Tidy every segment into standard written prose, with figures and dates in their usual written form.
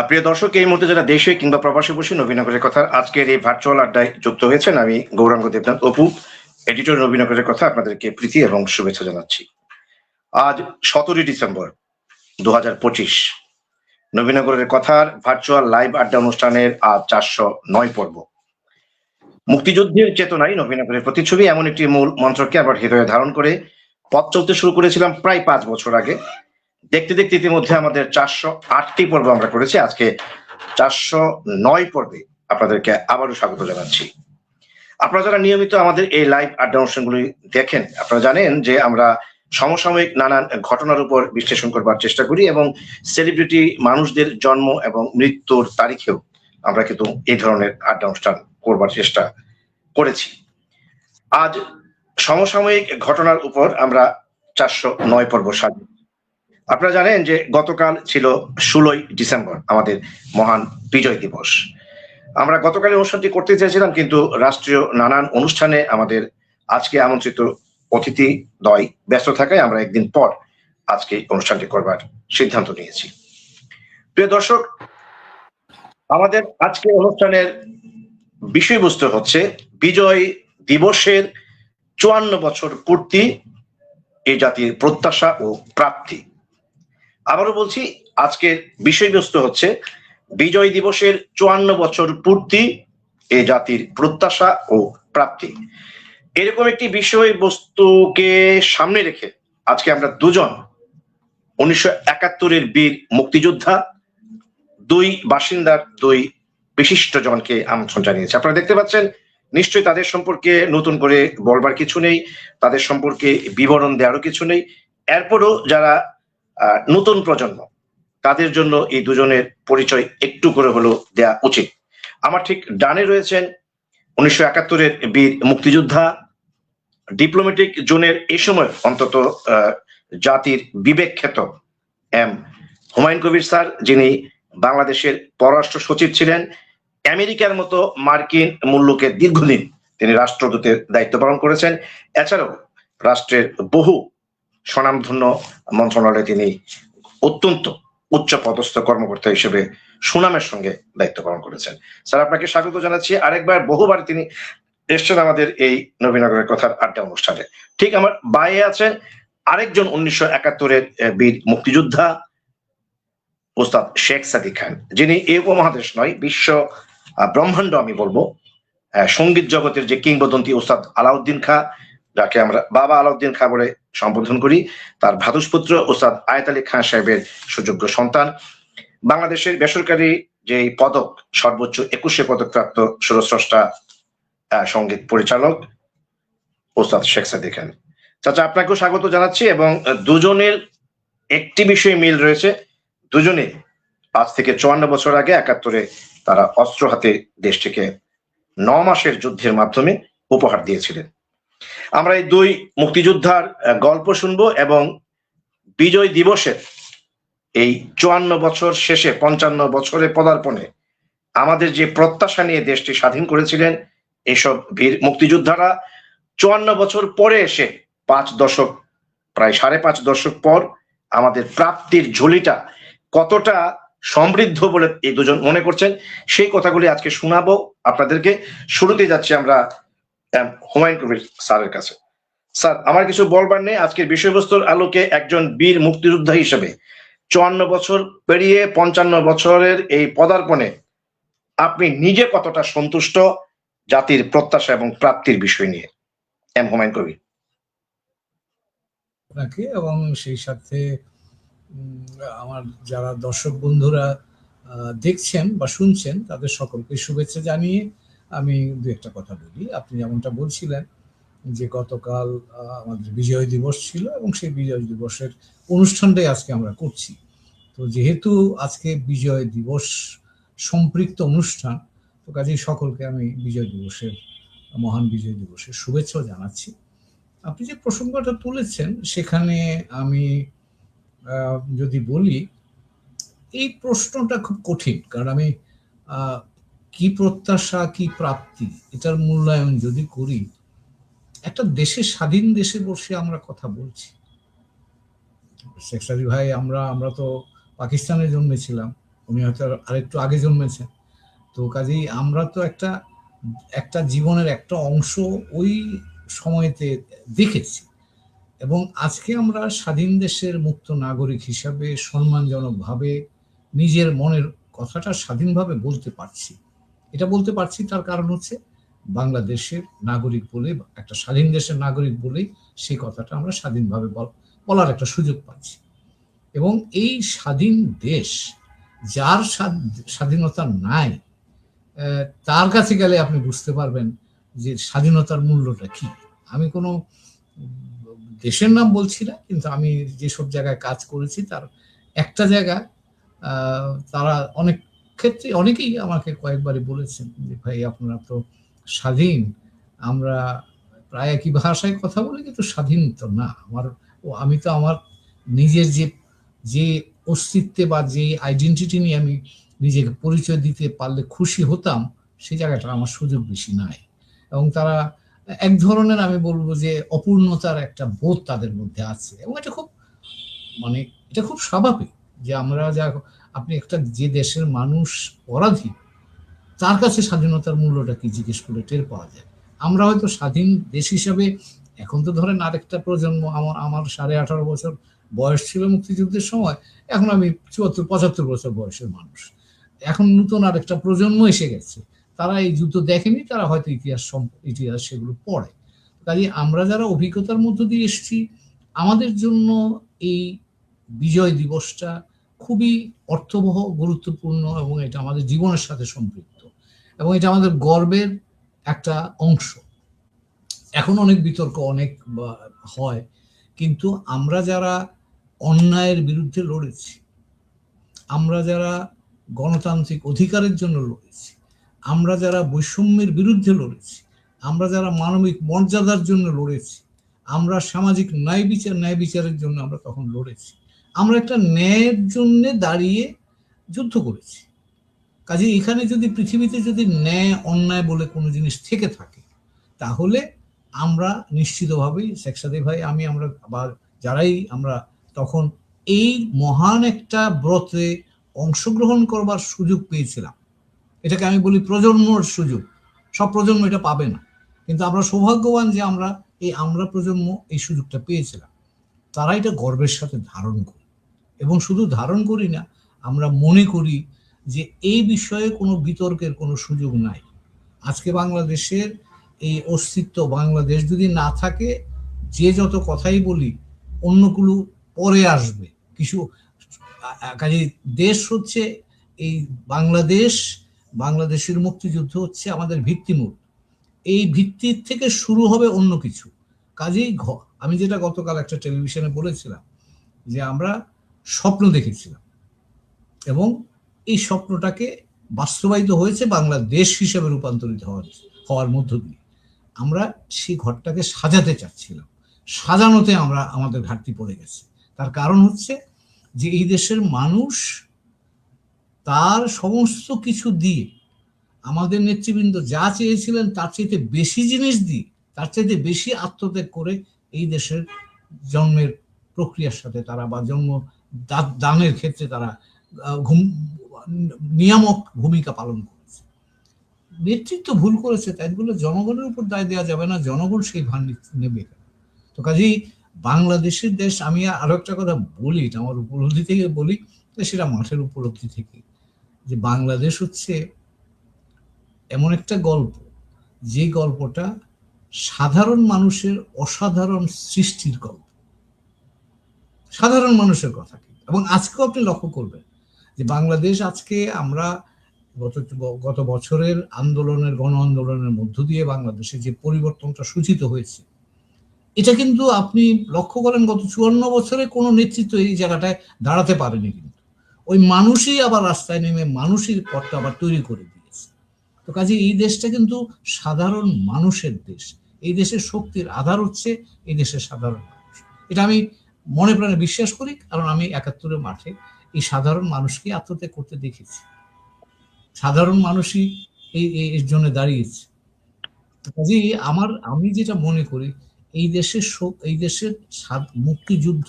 প্রিয় দর্শক, এই মুহূর্তে যারা দেশে কিংবা প্রবাসে বসে নবীনগরের কথা আজকের এই ভার্চুয়াল আড্ডায় যুক্ত হয়েছেন, আমি গৌরাঙ্গ দেবনাথ অপু, এডিটর নবীনগরের কথা, আপনাদেরকে প্রীতি এবং শুভেচ্ছা জানাচ্ছি। আজ 17 ডিসেম্বর 2025, নবীনগরের কথার ভার্চুয়াল লাইভ আড্ডা অনুষ্ঠানের আজ 409 পর্ব। মুক্তিযুদ্ধের চেতনায় নবীনগরের প্রতিচ্ছবি এমন একটি মূল মন্ত্রকে আবার হৃদয়ে ধারণ করে পথ চলতে শুরু করেছিলাম প্রায় 5 বছর আগে। দেখতে দেখতে ইতিমধ্যে আমাদের 408টি পর্ব আমরা করেছি। আজকে 409 পর্বে আপনাদেরকে আবারও স্বাগত জানাচ্ছি। আপনারা যারা নিয়মিত আমাদের এই লাইভ আড্ডা অনুষ্ঠানগুলি দেখেন, আপনারা জানেন যে আমরা সমসাময়িক নানান ঘটনার উপর বিশ্লেষণ করবার চেষ্টা করি এবং সেলিব্রিটি মানুষদের জন্ম এবং মৃত্যুর তারিখেও আমরা কিন্তু এই ধরনের আড্ডা অনুষ্ঠান করবার চেষ্টা করেছি। আজ সমসাময়িক ঘটনার উপর আমরা 409 পর্ব সাজি। আপনারা জানেন যে গতকাল ছিল 16ই ডিসেম্বর, আমাদের মহান বিজয় দিবস। আমরা গতকালের অনুষ্ঠানটি করতে চেয়েছিলাম, কিন্তু রাষ্ট্রীয় নানান অনুষ্ঠানে আমাদের আজকে আমন্ত্রিত অতিথি দ্বয় ব্যস্ত থাকায় আমরা একদিন পর আজকে অনুষ্ঠানটি করবার সিদ্ধান্ত নিয়েছি। প্রিয় দর্শক, আমাদের আজকে অনুষ্ঠানের বিষয়বস্তু হচ্ছে বিজয় দিবসের 54 বছর পূর্তি, এই জাতির প্রত্যাশা ও প্রাপ্তি। আবারও বলছি, আজকের বিষয়বস্তু হচ্ছে বিজয় দিবসের 54 বছর পূর্তি, এ জাতির প্রত্যাশা ও প্রাপ্তি। এরকম একটি বিষয়বস্তুকে সামনে রেখে আজকে আমরা দুজন 1971-এর বীর মুক্তিযোদ্ধা, দুই বাসিন্দার দুই বিশিষ্ট জনকে আমন্ত্রণ জানিয়েছি। আপনারা দেখতে পাচ্ছেন, নিশ্চয়ই তাদের সম্পর্কে নতুন করে বলবার কিছু নেই, তাদের সম্পর্কে বিবরণ দেওয়ারও কিছু নেই। এরপরও যারা নতুন প্রজন্ম, তাদের জন্য এই দুজনের পরিচয় একটু করে হলেও দেয়া উচিত। আমার ঠিক ডানে রয়েছেন 1971-এর বীর মুক্তিযোদ্ধা, ডিপ্লোম্যাটিক জোনের এই সময় অন্তত জাতির বিবেক খ্যাত এম হুমায়ুন কবির স্যার, যিনি বাংলাদেশের পররাষ্ট্র সচিব ছিলেন। আমেরিকার মতো মার্কিন মুল্লুকে দীর্ঘদিন তিনি রাষ্ট্রদূতের দায়িত্ব পালন করেছেন। এছাড়াও রাষ্ট্রের বহু স্বনামধন্য মন্ত্রণালয়ে তিনি অত্যন্ত উচ্চ পদস্থ কর্মকর্তা হিসেবে সুনামের সঙ্গে দায়িত্ব পালন করেছেন। স্যার, আপনাকে স্বাগত জানাচ্ছি। আরেকবার বহুবার তিনি এসছেন আমাদের এই নবীনগরের কথার আড্ডা অনুষ্ঠানে। ঠিক আমার বাইরে আছেন আরেকজন 1971-এর বীর মুক্তিযোদ্ধা, ওস্তাদ শেখ সাদিক খান, যিনি এই উপমহাদেশ নয়, বিশ্ব ব্রহ্মাণ্ড আমি বলবো, সঙ্গীত জগতের যে কিংবদন্তি ওস্তাদ আলাউদ্দিন খাঁ, যাকে আমরা বাবা আলাউদ্দিন খাঁ বলে সম্বোধন করি, তার ভ্রাতুষ্পুত্র ওস্তাদ আয়েত আলী খাঁ সাহেবের সুযোগ্য সন্তান। বাংলাদেশের বেসরকারি যে পদক, সর্বোচ্চ 21শে পদকপ্রাপ্ত সুরস্রষ্টা সঙ্গীত পরিচালক ওস্তাদ শেখ সাদিক খান। চাচা, আপনাকেও স্বাগত জানাচ্ছি। এবং দুজনের একটি বিষয়ে মিল রয়েছে, দুজনে আজ থেকে 54 বছর আগে 71-এ তারা অস্ত্র হাতে দেশটিকে 9 মাসের যুদ্ধের মাধ্যমে উপহার দিয়েছিলেন। আমরা এই দুই মুক্তিযোদ্ধার গল্প শুনবো এবং বিজয় দিবসের এই 54 বছর শেষে 55 বছরে পদার্পণে আমাদের যে প্রত্যাশা নিয়ে দেশটি স্বাধীন করেছিলেন এইসব বীর মুক্তিযোদ্ধারা 54 বছর পরে এসে 5 দশক, প্রায় 5.5 দশক পর আমাদের প্রাপ্তির ঝুলিটা কতটা সমৃদ্ধ বলে এই দুজন মনে করছেন, সেই কথাগুলি আজকে শোনাবো আপনাদেরকে। শুরুতেই যাচ্ছি আমরা হুমায়ুন কবির স্যারের কাছে। স্যার, আমার কিছু বলবার নেই। আজকের বিষয়বস্তুর আলোকে একজন বীর মুক্তিযোদ্ধা হিসেবে 54 বছর পেরিয়ে 55 বছরের এই পদার্পণে আপনি নিজে কতটা সন্তুষ্ট জাতির প্রত্যাশা এবং প্রাপ্তির বিষয় নিয়ে? এম হুমায়ুন কবির। আপনাকে এবং সেই সাথে আমার যারা দর্শক বন্ধুরা দেখছেন বা শুনছেন তাদের সকলকে শুভেচ্ছা জানিয়ে আমি দু একটা কথা বলি। আপনি যেমনটা বলছিলেন যে গতকাল আমাদের বিজয় দিবস ছিল এবং সেই বিজয় দিবসের অনুষ্ঠানটাই আজকে আমরা করছি। তো যেহেতু আজকে বিজয় দিবস সম্পৃক্ত অনুষ্ঠান, তো কাজেই সকলকে আমি মহান বিজয় দিবসের শুভেচ্ছা জানাচ্ছি। আপনি যে প্রসঙ্গটা তুলেছেন সেখানে আমি যদি বলি, এই প্রশ্নটা খুব কঠিন, কারণ আমি কি প্রত্যাশা কি প্রাপ্তি এটার মূল্যায়ন যদি করি, একটা দেশে স্বাধীন দেশে বসে আমরা কথা বলছি। শেখ সাদিক ভাই, আমরা তো পাকিস্তানে জন্মেছিলাম, উনি হয়তো আরেকটু আগে জন্মেছেন। তো কাজেই আমরা তো একটা একটা জীবনের একটা অংশ ওই সময়তে দেখেছি, এবং আজকে আমরা স্বাধীন দেশের মুক্ত নাগরিক হিসাবে সম্মানজনকভাবে নিজের মনের কথাটা স্বাধীনভাবে বলতে পারছি। এটা বলতে পারছি তার কারণ হচ্ছে বাংলাদেশের নাগরিক বলে, একটা স্বাধীন দেশের নাগরিক বলেই সেই কথাটা আমরা স্বাধীনভাবে বলার একটা সুযোগ পাচ্ছি। এবং এই স্বাধীন দেশ, যার স্বাধীনতা নাই, তার কাছে গেলে আপনি বুঝতে পারবেন যে স্বাধীনতার মূল্যটা কি। আমি কোনো দেশের নাম বলছি না, কিন্তু আমি যেসব জায়গায় কাজ করেছি তার একটা জায়গা, তারা অনেক ক্ষেত্রে অনেকেই আমাকে কয়েকবারই বলেছেন যে ভাই আপনারা তো স্বাধীন, আমরা প্রায় একই ভাষায় কথা বলি কিন্তু স্বাধীন তো না। আমি তো আমার নিজের যে অস্তিত্বে বা যে আইডেন্টিটি নিয়ে আমি নিজেকে পরিচয় দিতে পারলে খুশি হতাম, সেই জায়গাটা আমার সুযোগ বেশি নাই। এবং তারা এক ধরনের, আমি বলবো যে অপূর্ণতার একটা বোধ তাদের মধ্যে আছে, এবং এটা খুব এটা খুব স্বাভাবিক যে আমরা আপনি একটা যে দেশের মানুষ পরাধীন, তার কাছে স্বাধীনতার মূল্যটা কি জিজ্ঞেস করে টের পাওয়া যায়। আমরা হয়তো স্বাধীন দেশ হিসাবে, এখন তো ধরেন আরেকটা প্রজন্ম, আমার 18.5 বছর বয়স ছিল মুক্তিযুদ্ধের সময়, এখন আমি 74-75 বছর বয়সের মানুষ। এখন নতুন আরেকটা প্রজন্ম এসে গেছে, তারা এই যুদ্ধ দেখেনি, তারা হয়তো ইতিহাস সেগুলো পড়ে। কাজে আমরা যারা অভিজ্ঞতার মধ্য দিয়ে এসেছি, আমাদের জন্য এই বিজয় দিবসটা খুবই অর্থবহ, গুরুত্বপূর্ণ, এবং এটা আমাদের জীবনের সাথে সম্পৃক্ত, এবং এটা আমাদের গর্বের একটা অংশ। এখন অনেক বিতর্ক অনেক হয়, কিন্তু আমরা যারা অন্যায়ের বিরুদ্ধে লড়েছি, আমরা যারা গণতান্ত্রিক অধিকারের জন্য লড়েছি, আমরা যারা বৈষম্যের বিরুদ্ধে লড়েছি, আমরা যারা মানবিক মর্যাদার জন্য লড়েছি, আমরা সামাজিক ন্যায় বিচারের জন্য আমরা তখন লড়েছি, আমরা একটা ন্যায়ের জন্য দাঁড়িয়ে যুদ্ধ করেছি। কাজে এখানে যদি পৃথিবীতে যদি ন্যায় অন্যায় বলে কোনো জিনিস থেকে থাকে, তাহলে আমরা নিশ্চিতভাবেই শেখ সাদী ভাই, আমরা বা যারাই আমরা তখন এই মহান একটা ব্রতে অংশগ্রহণ করবার সুযোগ পেয়েছিলাম। এটাকে আমি বলি প্রজন্মর সুযোগ। সব প্রজন্ম এটা পাবে না, কিন্তু আমরা সৌভাগ্যবান যে আমরা প্রজন্ম এই সুযোগটা পেয়েছিলাম। তারা এটা গর্বের সাথে ধারণ করি, এবং শুধু ধারণ করি না, আমরা মনে করি যে এই বিষয়ে কোনো বিতর্কের কোনো সুযোগ নাই। আজকে বাংলাদেশের এই অস্তিত্ব, বাংলাদেশ যদি না থাকে, যে যত কথাই বলি অন্যগুলো পরে আসবে কিছু। কাজে দেশ হচ্ছে এই বাংলাদেশের মুক্তিযুদ্ধ হচ্ছে আমাদের ভিত্তিমূল। এই ভিত্তির থেকে শুরু হবে অন্য কিছু। কাজেই আমি যেটা গতকাল একটা টেলিভিশনে বলেছিলাম, যে আমরা স্বপ্ন দেখেছিলাম, এবং এই স্বপ্নটাকে বাস্তবায়িত হয়েছে বাংলাদেশ হিসেবে রূপান্তরিত হওয়ার মধ্য দিয়ে। আমরা সেই ঘরটাকে সাজাতে চাচ্ছিলাম, সাজানোতে আমাদের ঘাটতি পড়ে গেছে। তার কারণ হচ্ছে যে এই দেশের মানুষ তার সমস্ত কিছু দিয়ে, আমাদের নেতৃবৃন্দ যা চেয়েছিলেন তার চাইতে বেশি জিনিস দিয়ে, তার চাইতে বেশি আত্মত্যাগ করে এই দেশের জন্মের প্রক্রিয়ার সাথে তারা, বা জন্ম দানের ক্ষেত্রে তারা নিয়ামক ভূমিকা পালন করেছে। নেতৃত্ব ভুল করেছে, তাই বলে জনগণের উপর দায় দেওয়া যাবে না, জনগণ সেই ভার নেবে। তো কাজেই বাংলাদেশের দেশ, আমি আরো একটা কথা বলি, এটা আমার উপলব্ধি থেকে বলি, সেটা মাঠের উপলব্ধি থেকে, যে বাংলাদেশ হচ্ছে এমন একটা গল্প, যে গল্পটা সাধারণ মানুষের অসাধারণ সৃষ্টির গল্প, সাধারণ মানুষের কথা। এবং আজকেও আপনি লক্ষ্য করবেন যে বাংলাদেশ আজকে, আমরা গত বছরের গণ আন্দোলনের মধ্য দিয়ে বাংলাদেশে যে পরিবর্তনটা সূচিত হয়েছে, এটা কিন্তু আপনি লক্ষ্য করেন গত 54 বছরে কোনো নেতৃত্ব এই জায়গাটায় দাঁড়াতে পারেনি, কিন্তু ওই মানুষই আবার রাস্তায় নেমে মানুষের পথটা আবার তৈরি করে দিয়েছে। তো কাজে এই দেশটা কিন্তু সাধারণ মানুষের দেশ। এই দেশের শক্তির আধার হচ্ছে এই দেশের সাধারণ মানুষ। এটা আমি মনে প্রাণে বিশ্বাস করি, কারণ আমি 71-এর মাঠে এই সাধারণ মানুষকে আত্মত্যাগ করতে দেখেছি। সাধারণ মানুষই এর জন্য দাঁড়িয়েছে। কাজেই আমি যেটা মনে করি, এই দেশের মুক্তিযুদ্ধ,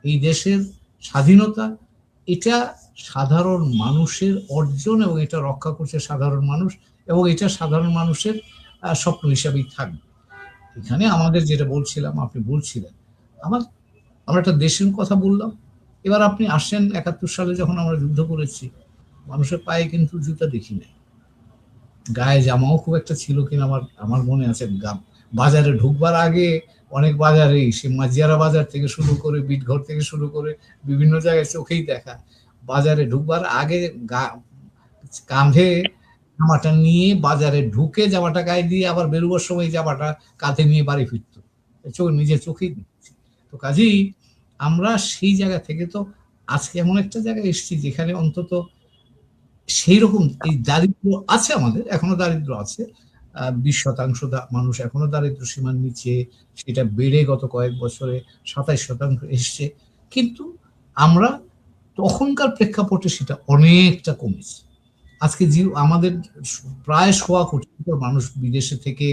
এই দেশের স্বাধীনতা, এটা সাধারণ মানুষের অর্জন, এবং এটা রক্ষা করছে সাধারণ মানুষ, এবং এটা সাধারণ মানুষের স্বপ্ন হিসাবেই থাকবে। এখানে আমাদের যেটা বলছিলাম, আপনি বলছিলেন আমরা একটা দেশের কথা বললাম। এবার আপনি আসেন ৭১ সালে যখন আমরা যুদ্ধ করেছি, মানুষের পায়ে কিন্তু জুতা দেখি নাই, গায়ে জামাও খুব একটা ছিল কিনা আমার মনে আছে। বাজারে ঢুকবার আগে অনেক বাজারেই, সে মাঝিয়ারা বাজার থেকে শুরু করে বিটঘর থেকে শুরু করে বিভিন্ন জায়গায় চোখেই দেখা, বাজারে ঢুকবার আগে কাঁধে জামাটা নিয়ে বাজারে ঢুকে জামাটা গায়ে দিয়ে আবার বেরোবার সময় জামাটা কাঁধে নিয়ে বাড়ি ফিরত, নিজের চোখেই দেখছি। তো কাজেই আমরা সেই জায়গা থেকে তো আজকে এমন একটা জায়গায় এসেছি যেখানে অন্তত সেই রকম এই দারিদ্র আছে, আমাদের এখনো দারিদ্র আছে, 20% মানুষ এখনো দারিদ্র সীমার নিচে, সেটা বেড়ে গত কয়েক বছরে 27% এসছে। কিন্তু আমরা তখনকার প্রেক্ষাপটে সেটা অনেকটা কমেছে। আজকে আমাদের প্রায় 1.25 কোটি মানুষ বিদেশে থেকে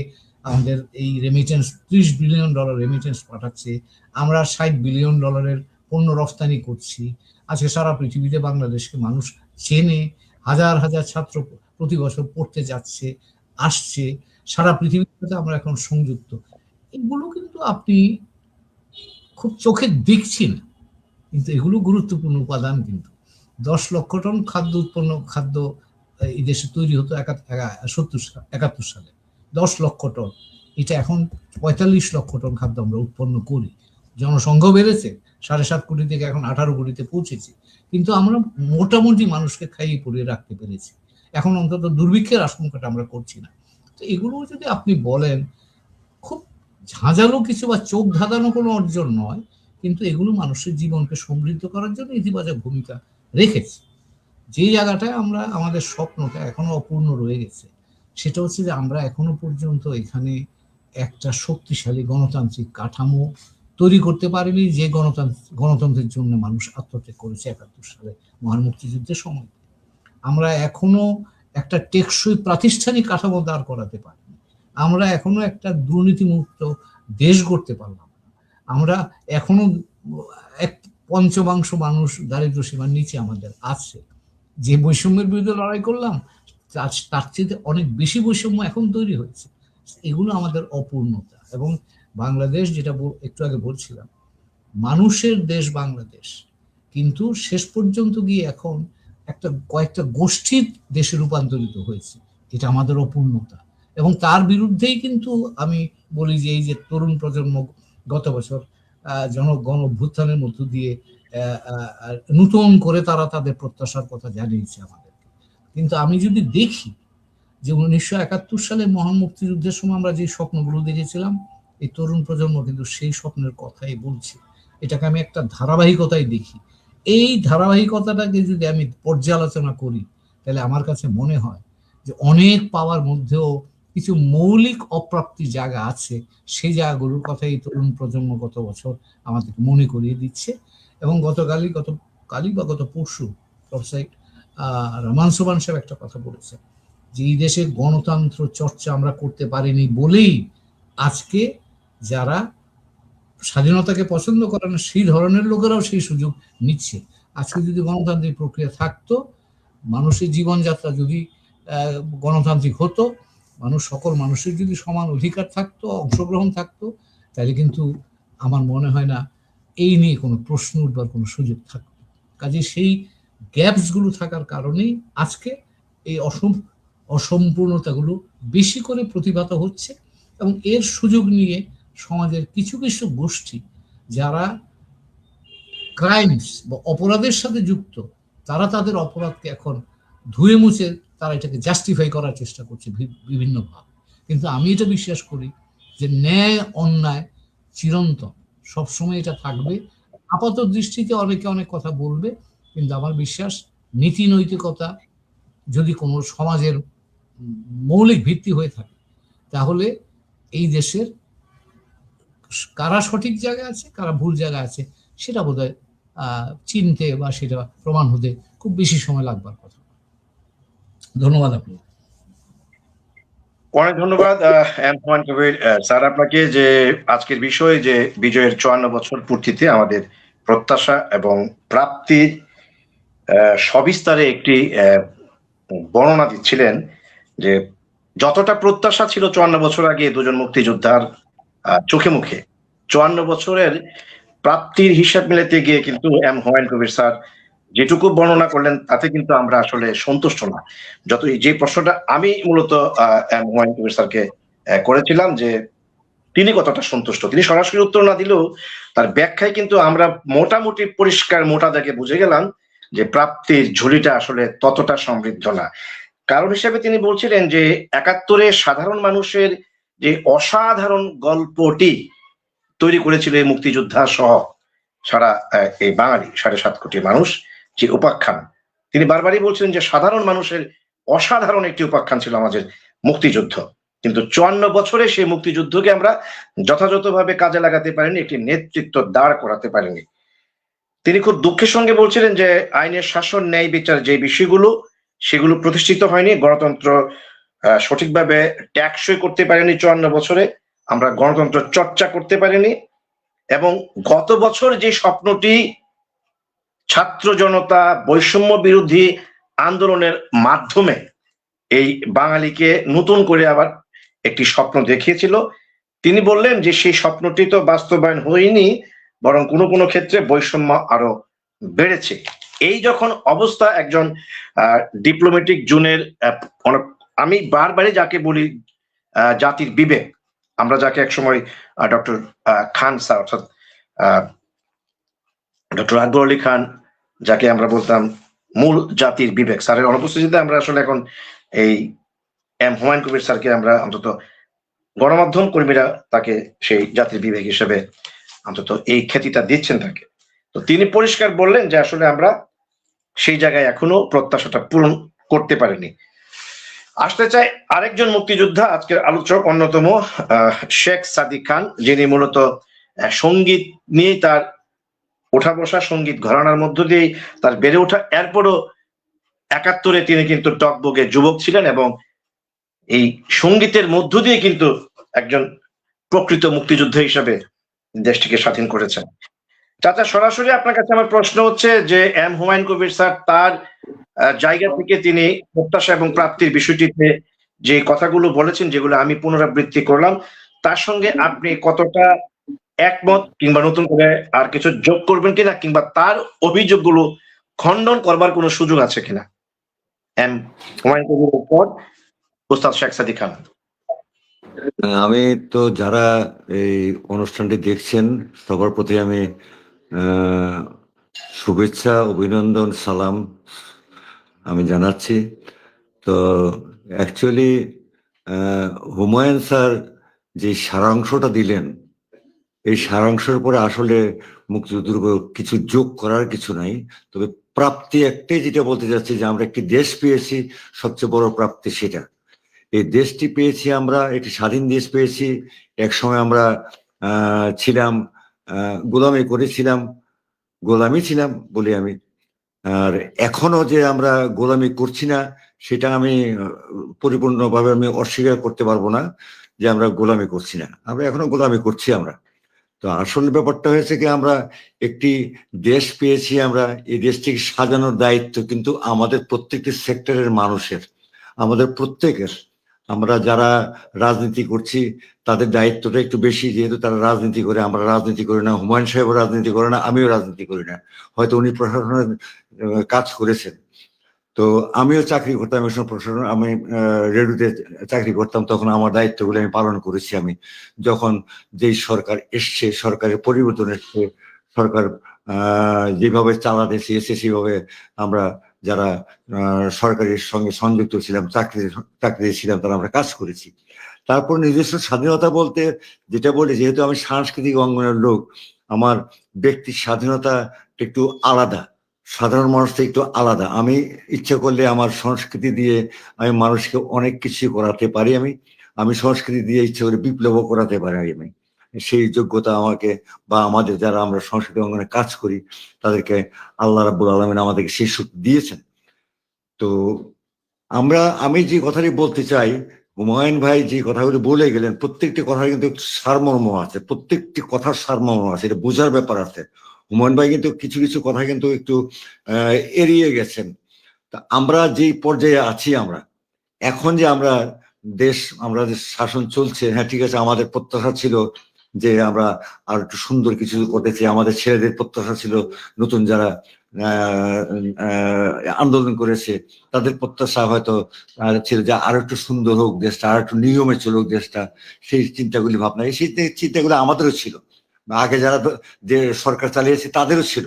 আমাদের এই রেমিটেন্স, $30 বিলিয়ন রেমিটেন্স পাঠাচ্ছে, আমরা $60 বিলিয়ন পণ্য রফতানি করছি। আজকে সারা পৃথিবীতে বাংলাদেশকে মানুষ চেনে, হাজার হাজার ছাত্র প্রতি বছর পড়তে যাচ্ছে, আসছে, সারা পৃথিবীর সাথে আমরা এখন সংযুক্ত। এগুলো কিন্তু আপনি খুব চোখে দেখছি না, কিন্তু এগুলো গুরুত্বপূর্ণ উপাদান। কিন্তু 10 লক্ষ টন খাদ্য এই দেশে তৈরি হতো 71 সালে, 10 লক্ষ টন। এটা এখন 45 লক্ষ টন খাদ্য আমরা উৎপন্ন করি। জনসংখ্যা বেড়েছে, 7.5 কোটি থেকে এখন 18 কোটিতে পৌঁছেছি, কিন্তু আমরা মোটামুটি মানুষকে খাইয়ে পরিয়ে রাখতে পেরেছি। এখন অন্তত দুর্ভিক্ষের আশঙ্কাটা আমরা করছি না। তো এগুলো যদি আপনি বলেন, খুব ঝাঁঝালো কিছু বা চোখ ধাঁধানো কোনো অর্জন নয়, কিন্তু এগুলো মানুষের জীবনকে সমৃদ্ধ করার জন্য ইতিবাচক ভূমিকা রেখেছে। যে জায়গাটায় আমরা আমাদের স্বপ্নটা এখনো অপূর্ণ রয়ে গেছে, সেটা হচ্ছে যে আমরা এখনো পর্যন্ত এখানে একটা শক্তিশালী গণতান্ত্রিক কাঠামো তৈরি করতে পারিনি, যে গণতন্ত্রের জন্য মানুষ আত্মত্যাগ করেছে ৭১ সালে মহান মুক্তিযুদ্ধের সময়। আমরা এখনো একটা টেকসই প্রাতিষ্ঠানিক কাঠামো দাঁড় করাতে পারিনি। আমরা এখনো একটা দুর্নীতিমুক্ত দেশ গড়তে পারলাম না। আমরা এখনো 1/5 মানুষ দারিদ্র সীমার নিচে আমাদের আছে। যে বৈষম্যের বিরুদ্ধে লড়াই করলাম, তার চেয়ে অনেক বেশি বৈষম্য এখন তৈরি হয়েছে। এগুলো আমাদের অপূর্ণতা। এবং বাংলাদেশ, যেটা একটু আগে বলছিলাম, মানুষের দেশ বাংলাদেশ, কিন্তু শেষ পর্যন্ত গিয়ে এখন কয়েকটা গোষ্ঠীর দেশে রূপান্তরিত হয়েছে। এটা আমাদের অপূর্ণতা। এবং তার বিরুদ্ধেই কিন্তু আমি বলি যে এই যে তরুণ প্রজন্ম গত বছর গণ অভ্যুত্থানের মধ্য দিয়ে নতুন করে তারা তাদের প্রত্যাশার কথা জানিয়েছে আমাদেরকে। কিন্তু আমি যদি দেখি যে 1971 সালে মহান মুক্তিযুদ্ধের সময় আমরা যে স্বপ্নগুলো দেখেছিলাম, এই তরুণ প্রজন্ম কিন্তু সেই স্বপ্নের কথাই বলছে। এটাকে আমি একটা ধারাবাহিকতায় দেখি। এই ধারাবাহিকতাটাকে যদি আমি পর্যালোচনা করি, তাহলে আমার কাছে মনে হয় যে অনেক পাওয়ার মধ্যেও কিছু মৌলিক অপ্রাপ্তি জায়গা আছে। সেই জায়গাগুলোর কথাই তরুণ প্রজন্ম গত বছর আমাদেরকে মনে করিয়ে দিচ্ছে। এবং গত পরশু প্রফেসর রহমান সোবহান সাহেব একটা কথা বলেছেন যে এই দেশে গণতন্ত্র চর্চা আমরা করতে পারিনি বলেই আজকে যারা স্বাধীনতাকে পছন্দ করে না, সেই ধরনের লোকেরাও সেই সুযোগ নিচ্ছে। আজকে যদি গণতান্ত্রিক প্রক্রিয়া থাকতো, মানুষের জীবনযাত্রা যদি গণতান্ত্রিক হতো, সকল মানুষের যদি সমান অধিকার থাকতো, অংশগ্রহণ থাকতো, তাহলে কিন্তু আমার মনে হয় না এই নিয়ে কোনো প্রশ্ন উঠবার কোনো সুযোগ থাকতো। কাজে সেই গ্যাপসগুলো থাকার কারণেই আজকে এই অসম্পূর্ণতাগুলো বেশি করে প্রতিভাত হচ্ছে। এবং এর সুযোগ নিয়ে সমাজের কিছু কিছু গোষ্ঠী যারা ক্রাইমস বা অপরাধের সাথে যুক্ত, তারা তাদের অপরাধকে এখন ধুয়ে মুছে তারা এটাকে জাস্টিফাই করার চেষ্টা করছে বিভিন্নভাবে। কিন্তু আমি এটা বিশ্বাস করি যে ন্যায় অন্যায় চিরন্তন, সবসময় এটা থাকবে। আপাত দৃষ্টিতে অনেকে অনেক কথা বলবে, কিন্তু আমার বিশ্বাস নীতি নৈতিকতা যদি কোনো সমাজের মৌলিক ভিত্তি হয়ে থাকে, তাহলে এই দেশের কারা সঠিক জায়গায় আছে, কারা ভুল জায়গায় আছে, সেটা বোধহয় চিনতে বা সেটা প্রমাণ হতে খুব বেশি সময় লাগবার কথা। ধন্যবাদ আপনাকে। অনেক ধন্যবাদ হুমায়ুন কবির স্যার আপনাকে, যে আজকের বিষয় যে বিজয়ের 54 বছর পূর্তিতে আমাদের প্রত্যাশা এবং প্রাপ্তি সবিস্তারে একটি বর্ণনা দিচ্ছিলেন যে যতটা প্রত্যাশা ছিল 54 বছর আগে দুজন মুক্তিযোদ্ধার চোখে মুখে, 54 বছরের প্রাপ্তির হিসাব মিলাতে গিয়ে কিন্তু এম হুমায়ুন কবির স্যার যেটুকু বর্ণনা করলেন তাতে কিন্তু আমরা আসলে সন্তুষ্ট না। যে প্রশ্নটা আমি মূলত এম হুমায়ুন কবির স্যারকে করেছিলাম যে তিনি কতটা সন্তুষ্ট, তিনি সরাসরি উত্তর না দিলেও তার ব্যাখ্যায় কিন্তু আমরা মোটামুটি পরিষ্কার মোটা দাগে বুঝে গেলাম যে প্রাপ্তির ঝুলিটা আসলে ততটা সমৃদ্ধ না। কারণ হিসেবে তিনি বলছিলেন যে ৭১-এ সাধারণ মানুষের যে অসাধারণ গল্পটি তৈরি করেছিল এই মুক্তিযোদ্ধা সহ সারা এই বাঙালি ৭.৫ কোটি মানুষ যে উপাখ্যান, তিনি বারবারই বলছিলেন যে সাধারণ মানুষের অসাধারণ একটি উপাখ্যান ছিল আমাদের মুক্তিযুদ্ধ। কিন্তু ৫৪ বছরে সেই মুক্তিযুদ্ধকে আমরা যথাযথভাবে কাজে লাগাতে পারিনি, একটি নেতৃত্ব দাঁড় করাতে পারিনি। তিনি খুব দুঃখের সঙ্গে বলছিলেন যে আইনের শাসন, ন্যায় বিচার যে বিষয়গুলো সেগুলো প্রতিষ্ঠিত হয়নি, গণতন্ত্র সঠিকভাবে টেকসই করতে পারেনি ৫৪ বছরে, আমরা গণতন্ত্র চর্চা করতে পারিনি। এবং গত বছর যে স্বপ্নটি ছাত্র জনতা বৈষম্য বিরোধী আন্দোলনের মাধ্যমে এই বাঙালিকে নতুন করে আবার একটি স্বপ্ন দেখিয়েছিল, তিনি বললেন যে সেই স্বপ্নটি তো বাস্তবায়ন হয়নি, বরং কোনো কোনো ক্ষেত্রে বৈষম্য আরো বেড়েছে। এই যখন অবস্থা একজন ডিপ্লোম্যাটিক জোনের, আমি বারবারই যাকে বলি জাতির বিবেক, আমরা যাকে একসময় ডক্টর খান স্যার অর্থাৎ ডক্টর আকবর আলী খান যাকে আমরা বলতাম মূল জাতির বিবেক, স্যারের অনুপস্থিতিতে আমরা আসলে এখন এই এম হুমায়ুন কবির স্যারকে আমরা অন্তত গণমাধ্যম কর্মীরা তাকে সেই জাতির বিবেক হিসেবে অন্তত এই খ্যাতিটা দিচ্ছেন তাকে। তো তিনি পরিষ্কার বললেন যে আসলে আমরা সেই জায়গায় এখনো প্রত্যাশাটা পূরণ করতে পারিনি। আসতে চাই আরেকজন মুক্তিযোদ্ধা, আজকের আলোচক অন্যতম শেখ সাদিক খান, যিনি মূলত সঙ্গীত নিয়ে তার ওঠা বসা, সঙ্গীত ঘরানার মধ্য দিয়ে তার বেড়ে ওঠা। এরপরও ৭১-এ তিনি কিন্তু টকবগে যুবক ছিলেন এবং এই সঙ্গীতের মধ্য দিয়ে কিন্তু একজন প্রকৃত মুক্তিযোদ্ধা হিসেবে দেশটিকে স্বাধীন করেছেন। চাচা, সরাসরি আপনার কাছে আমার প্রশ্ন হচ্ছে যে এম হুমায়ুন কবির স্যার তার জায়গা থেকে তিনি প্রত্যাশা এবং প্রাপ্তির বিষয়টিতে যে কথাগুলো বলেছেন, যেগুলো আমি পুনরাবৃত্তি করলাম, তার সঙ্গে আপনি কতটা একমত, কিংবা নতুন করে আর কিছু যোগ করবেন কিনা, কিংবা তার অভিযোগগুলো খণ্ডন করবার কোনো সুযোগ আছে কিনা এম হুমায়ুন কবিরের উপর ওস্তাদ শেখ সাদিক খান? আমি তো যারা এই অনুষ্ঠানটি দেখছেন সবার প্রতি আমি শুভেচ্ছা, অভিনন্দন, সালাম আমি জানাচ্ছি। তো অ্যাকচুয়ালি হুমায়ুন স্যার যে সারাংশটা দিলেন, এই সারাংশের পরে আসলে মুক্তিযুদ্ধের কিছু যোগ করার কিছু নাই। তবে প্রাপ্তি একটাই যেটা বলতে চাচ্ছি যে আমরা একটি দেশ পেয়েছি, সবচেয়ে বড় প্রাপ্তি সেটা। এই দেশটি পেয়েছি আমরা, একটি স্বাধীন দেশ পেয়েছি। এক সময় আমরা ছিলাম, গোলামি ছিলাম বলি আমি। আর এখনো যে আমরা গোলামি করছি না সেটা আমি পরিপূর্ণভাবে আমি অস্বীকার করতে পারবো না যে আমরা গোলামি করছি না, আমরা এখনো গোলামি করছি আমরা। তো আসল ব্যাপারটা হয়েছে কি, আমরা একটি দেশ পেয়েছি, আমরা এই দেশটিকে সাজানোর দায়িত্ব কিন্তু আমাদের প্রত্যেকটি সেক্টরের মানুষের, আমাদের প্রত্যেকের। আমরা যারা রাজনীতি করছি তাদের দায়িত্বটা একটু বেশি, যেহেতু তারা রাজনীতি করে, আমরা রাজনীতি করি না, হুমায়ুন সাহেবও রাজনীতি করে না, আমিও রাজনীতি করি না। হয়তো উনি প্রশাসনের কাজ করেছেন, তো আমিও চাকরি করতাম প্রশাসন, আমি রেডিওতে চাকরি করতাম, তখন আমার দায়িত্বগুলো আমি পালন করেছি। আমি যখন যেই সরকার এসছে, সরকারের পরিবর্তন এসছে, সরকার যেভাবে চালাতে চেয়েছে সেভাবে আমরা যারা সরকারের সঙ্গে সংযুক্ত ছিলাম, চাকরি ছিলাম, তারা আমরা কাজ করেছি। তারপর নিজস্ব স্বাধীনতা বলতে যেটা বলি, যেহেতু আমি সাংস্কৃতিক অঙ্গনের লোক, আমার ব্যক্তির স্বাধীনতা একটু আলাদা, সাধারণ মানুষ থেকে একটু আলাদা। আমি ইচ্ছা করলে আমার সংস্কৃতি দিয়ে আমি মানুষকে অনেক কিছু করাতে পারি। আমি সংস্কৃতি দিয়ে ইচ্ছা করে বিপ্লব করাতে পারি। আমি সেই যোগ্যতা আমাকে বা আমাদের যারা আমরা সংস্কৃতি অঙ্গনে কাজ করি তাদেরকে আল্লাহ রাব্বুল আলামিন আমাদেরকে সেই শক্তি দিয়েছেন। তো আমি যে কথাটি বলতে চাই, হুমায়ুন ভাই যে কথাগুলি বলে গেলেন, প্রত্যেকটি কথার কিন্তু সারমর্ম আছে, প্রত্যেকটি কথার সারমর্ম আছে, এটা বোঝার ব্যাপার আছে। হুমায়ুন ভাই কিন্তু কিছু কিছু কথা কিন্তু একটু এড়িয়ে গেছেন। তা আমরা যেই পর্যায়ে আছি, আমরা এখন যে আমরা আমরা যে শাসন চলছে, হ্যাঁ ঠিক আছে, আমাদের প্রত্যাশা ছিল যে আমরা আর একটু সুন্দর কিছু করতে চাই, আমাদের ছেলেদের প্রত্যাশা ছিল, নতুন যারা আন্দোলন করেছে তাদের প্রত্যাশা হয়তো ছিল যে আরো একটু সুন্দর হোক দেশটা, আর একটু নিয়মে চলুক দেশটা, সেই চিন্তাগুলি ভাবনা, সেই চিন্তাগুলো আমাদেরও ছিল, আগে যারা যে সরকার চালিয়েছে তাদেরও ছিল।